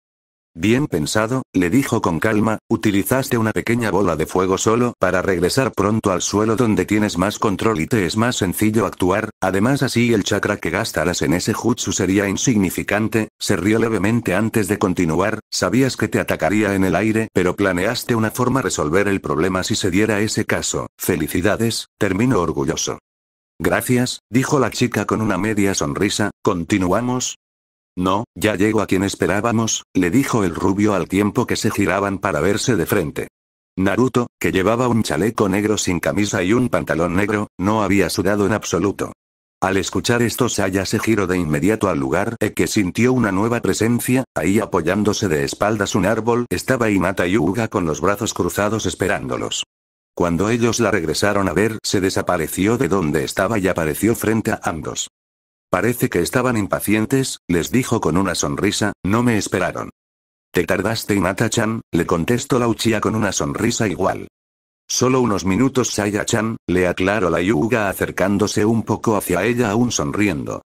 Bien pensado, le dijo con calma, utilizaste una pequeña bola de fuego solo para regresar pronto al suelo donde tienes más control y te es más sencillo actuar, además así el chakra que gastarás en ese jutsu sería insignificante. Se rió levemente antes de continuar, sabías que te atacaría en el aire pero planeaste una forma de resolver el problema si se diera ese caso. Felicidades, termino orgulloso. Gracias, dijo la chica con una media sonrisa. ¿Continuamos? No, ya llego a quien esperábamos, le dijo el rubio al tiempo que se giraban para verse de frente. Naruto, que llevaba un chaleco negro sin camisa y un pantalón negro, no había sudado en absoluto. Al escuchar esto Saya se giró de inmediato al lugar que sintió una nueva presencia, ahí apoyándose de espaldas un árbol estaba Hinata Hyuga con los brazos cruzados esperándolos. Cuando ellos la regresaron a ver, se desapareció de donde estaba y apareció frente a ambos. Parece que estaban impacientes, les dijo con una sonrisa, no me esperaron. ¿Te tardaste, Hinata-chan?, le contestó la Uchiha con una sonrisa igual. Solo unos minutos, Saya-chan, le aclaró la Hyuga acercándose un poco hacia ella aún sonriendo.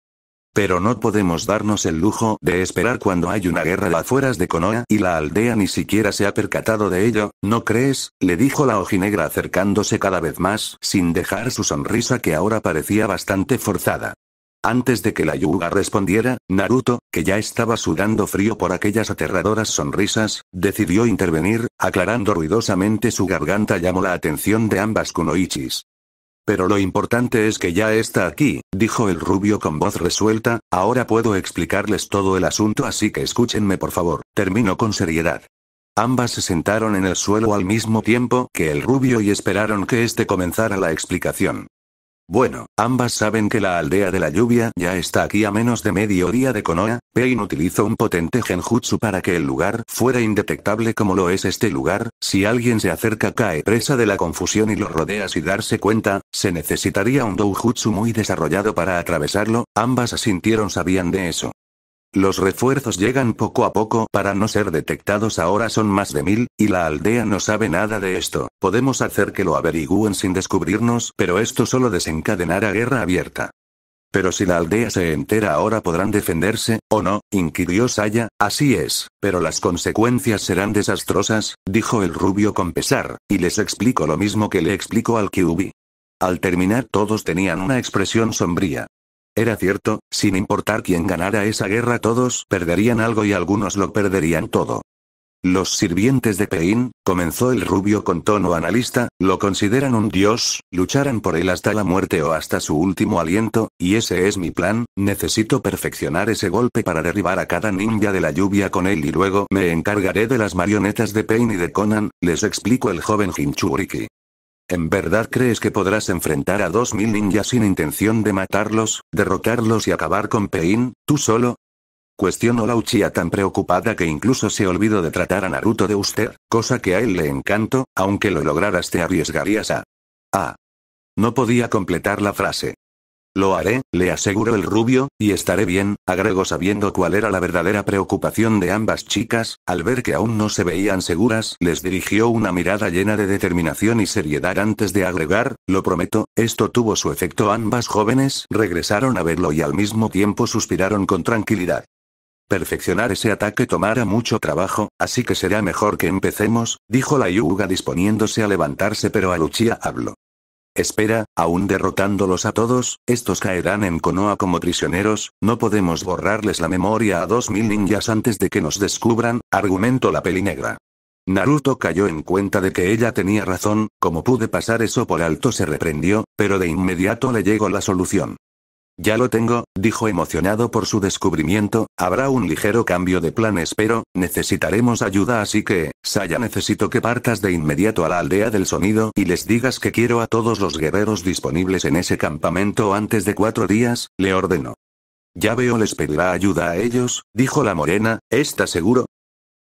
Pero no podemos darnos el lujo de esperar cuando hay una guerra a afueras de Konoha y la aldea ni siquiera se ha percatado de ello, ¿no crees?, le dijo la ojinegra acercándose cada vez más, sin dejar su sonrisa que ahora parecía bastante forzada. Antes de que la Hyuga respondiera, Naruto, que ya estaba sudando frío por aquellas aterradoras sonrisas, decidió intervenir, aclarando ruidosamente su garganta. Llamó la atención de ambas kunoichis. Pero lo importante es que ya está aquí, dijo el rubio con voz resuelta, ahora puedo explicarles todo el asunto así que escúchenme por favor, terminó con seriedad. Ambas se sentaron en el suelo al mismo tiempo que el rubio y esperaron que éste comenzara la explicación. Bueno, ambas saben que la aldea de la lluvia ya está aquí a menos de medio día de Konoha. Pain utilizó un potente genjutsu para que el lugar fuera indetectable como lo es este lugar. Si alguien se acerca cae presa de la confusión y lo rodea sin darse cuenta, se necesitaría un doujutsu muy desarrollado para atravesarlo. Ambas asintieron, sabían de eso. Los refuerzos llegan poco a poco para no ser detectados, ahora son más de 1000, y la aldea no sabe nada de esto. Podemos hacer que lo averigüen sin descubrirnos, pero esto solo desencadenará guerra abierta. Pero si la aldea se entera ahora podrán defenderse, ¿o no?, inquirió Saya. Así es, pero las consecuencias serán desastrosas, dijo el rubio con pesar, y les explico lo mismo que le explicó al Kyuubi. Al terminar todos tenían una expresión sombría. Era cierto, sin importar quién ganara esa guerra todos perderían algo y algunos lo perderían todo. Los sirvientes de Pain, comenzó el rubio con tono analista, lo consideran un dios, lucharán por él hasta la muerte o hasta su último aliento, y ese es mi plan. Necesito perfeccionar ese golpe para derribar a cada ninja de la lluvia con él y luego me encargaré de las marionetas de Pain y de Conan, les explicó el joven Jinchuriki. ¿En verdad crees que podrás enfrentar a 2000 ninjas sin intención de matarlos, derrocarlos y acabar con Pain, tú solo? Cuestionó la Uchiha tan preocupada que incluso se olvidó de tratar a Naruto de usted, cosa que a él le encantó, aunque lo lograras te arriesgarías a... No podía completar la frase. Lo haré, le aseguró el rubio, y estaré bien, agregó sabiendo cuál era la verdadera preocupación de ambas chicas. Al ver que aún no se veían seguras, les dirigió una mirada llena de determinación y seriedad antes de agregar, lo prometo. Esto tuvo su efecto. Ambas jóvenes regresaron a verlo y al mismo tiempo suspiraron con tranquilidad. Perfeccionar ese ataque tomará mucho trabajo, así que será mejor que empecemos, dijo la Hyuga disponiéndose a levantarse, pero a Uchiha habló. Espera, aún derrotándolos a todos, estos caerán en Konoha como prisioneros, no podemos borrarles la memoria a 2000 ninjas antes de que nos descubran, argumentó la pelinegra. Naruto cayó en cuenta de que ella tenía razón, como pude pasar eso por alto se reprendió, pero de inmediato le llegó la solución. Ya lo tengo, dijo emocionado por su descubrimiento, habrá un ligero cambio de planes pero, necesitaremos ayuda así que, Saya necesito que partas de inmediato a la aldea del sonido y les digas que quiero a todos los guerreros disponibles en ese campamento antes de 4 días, le ordenó. Ya veo les pedirá ayuda a ellos, dijo la morena, ¿estás seguro?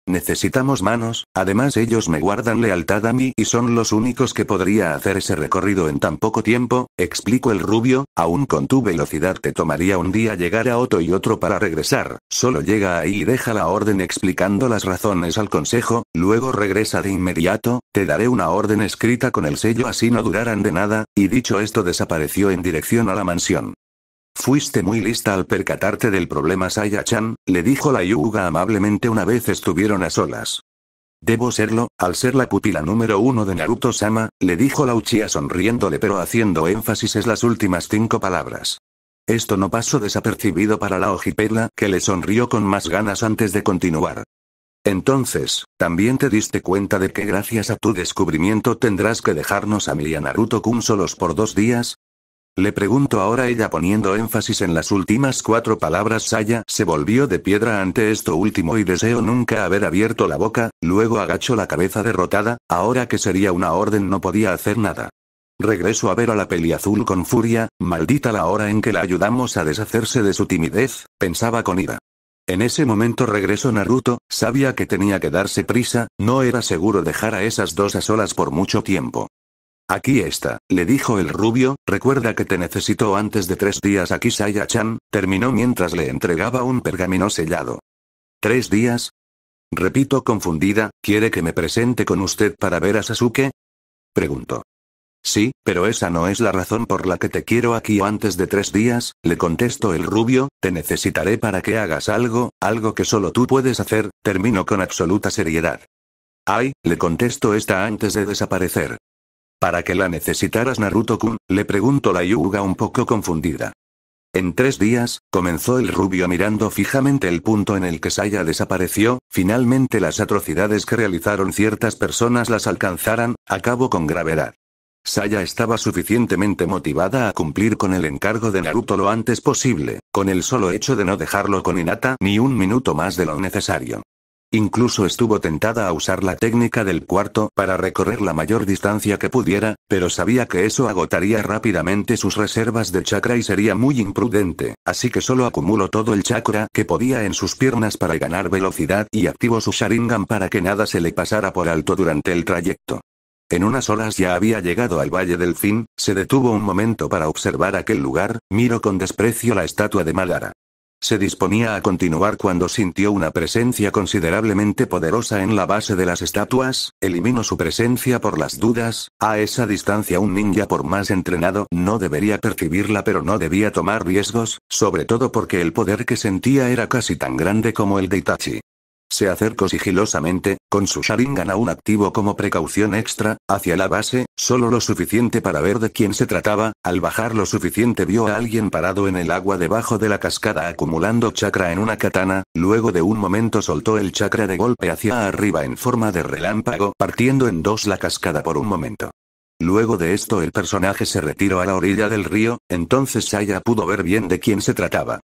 Necesitamos manos, además ellos me guardan lealtad a mí y son los únicos que podría hacer ese recorrido en tan poco tiempo, explicó el rubio, aún con tu velocidad te tomaría un día llegar a Oto y otro para regresar, solo llega ahí y deja la orden explicando las razones al consejo, luego regresa de inmediato, te daré una orden escrita con el sello así no durarán de nada, y dicho esto desapareció en dirección a la mansión. Fuiste muy lista al percatarte del problema Saya-chan, le dijo la Hyuga amablemente una vez estuvieron a solas. Debo serlo, al ser la pupila número 1 de Naruto-sama, le dijo la Uchiha sonriéndole pero haciendo énfasis en las últimas 5 palabras. Esto no pasó desapercibido para la ojipela, que le sonrió con más ganas antes de continuar. Entonces, ¿también te diste cuenta de que gracias a tu descubrimiento tendrás que dejarnos a mí y a Naruto-kun solos por 2 días? Le preguntó ahora ella poniendo énfasis en las últimas 4 palabras. Saya se volvió de piedra ante esto último y deseó nunca haber abierto la boca, luego agachó la cabeza derrotada, ahora que sería una orden no podía hacer nada. Regresó a ver a la peliazul con furia, maldita la hora en que la ayudamos a deshacerse de su timidez, pensaba con ira. En ese momento regresó Naruto, sabía que tenía que darse prisa, no era seguro dejar a esas dos a solas por mucho tiempo. Aquí está, le dijo el rubio, recuerda que te necesito antes de 3 días aquí Saya-chan, terminó mientras le entregaba un pergamino sellado. ¿3 días? Repito confundida, ¿quiere que me presente con usted para ver a Sasuke? Preguntó. Sí, pero esa no es la razón por la que te quiero aquí antes de 3 días, le contestó el rubio, te necesitaré para que hagas algo que solo tú puedes hacer, terminó con absoluta seriedad. Ay, le contestó esta antes de desaparecer. ¿Para qué la necesitaras Naruto-kun? Le preguntó la Hyuga un poco confundida. En 3 días, comenzó el rubio mirando fijamente el punto en el que Saya desapareció, finalmente las atrocidades que realizaron ciertas personas las alcanzaran, a cabo con gravedad. Saya estaba suficientemente motivada a cumplir con el encargo de Naruto lo antes posible, con el solo hecho de no dejarlo con Hinata ni un minuto más de lo necesario. Incluso estuvo tentada a usar la técnica del cuarto para recorrer la mayor distancia que pudiera, pero sabía que eso agotaría rápidamente sus reservas de chakra y sería muy imprudente, así que solo acumuló todo el chakra que podía en sus piernas para ganar velocidad y activó su Sharingan para que nada se le pasara por alto durante el trayecto. En unas horas ya había llegado al Valle del Fin, se detuvo un momento para observar aquel lugar, miró con desprecio la estatua de Madara. Se disponía a continuar cuando sintió una presencia considerablemente poderosa en la base de las estatuas, eliminó su presencia por las dudas, a esa distancia un ninja por más entrenado no debería percibirla pero no debía tomar riesgos, sobre todo porque el poder que sentía era casi tan grande como el de Itachi. Se acercó sigilosamente, con su Sharingan aún activo como precaución extra, hacia la base, solo lo suficiente para ver de quién se trataba, al bajar lo suficiente vio a alguien parado en el agua debajo de la cascada acumulando chakra en una katana, luego de un momento soltó el chakra de golpe hacia arriba en forma de relámpago, partiendo en 2 la cascada por un momento. Luego de esto el personaje se retiró a la orilla del río, entonces Saya pudo ver bien de quién se trataba.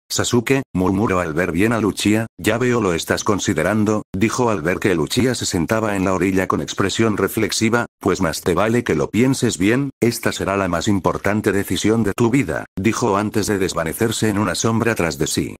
Sasuke, murmuró al ver bien a Uchiha, ya veo lo estás considerando, dijo al ver que el Uchiha se sentaba en la orilla con expresión reflexiva, pues más te vale que lo pienses bien, esta será la más importante decisión de tu vida, dijo antes de desvanecerse en una sombra tras de sí.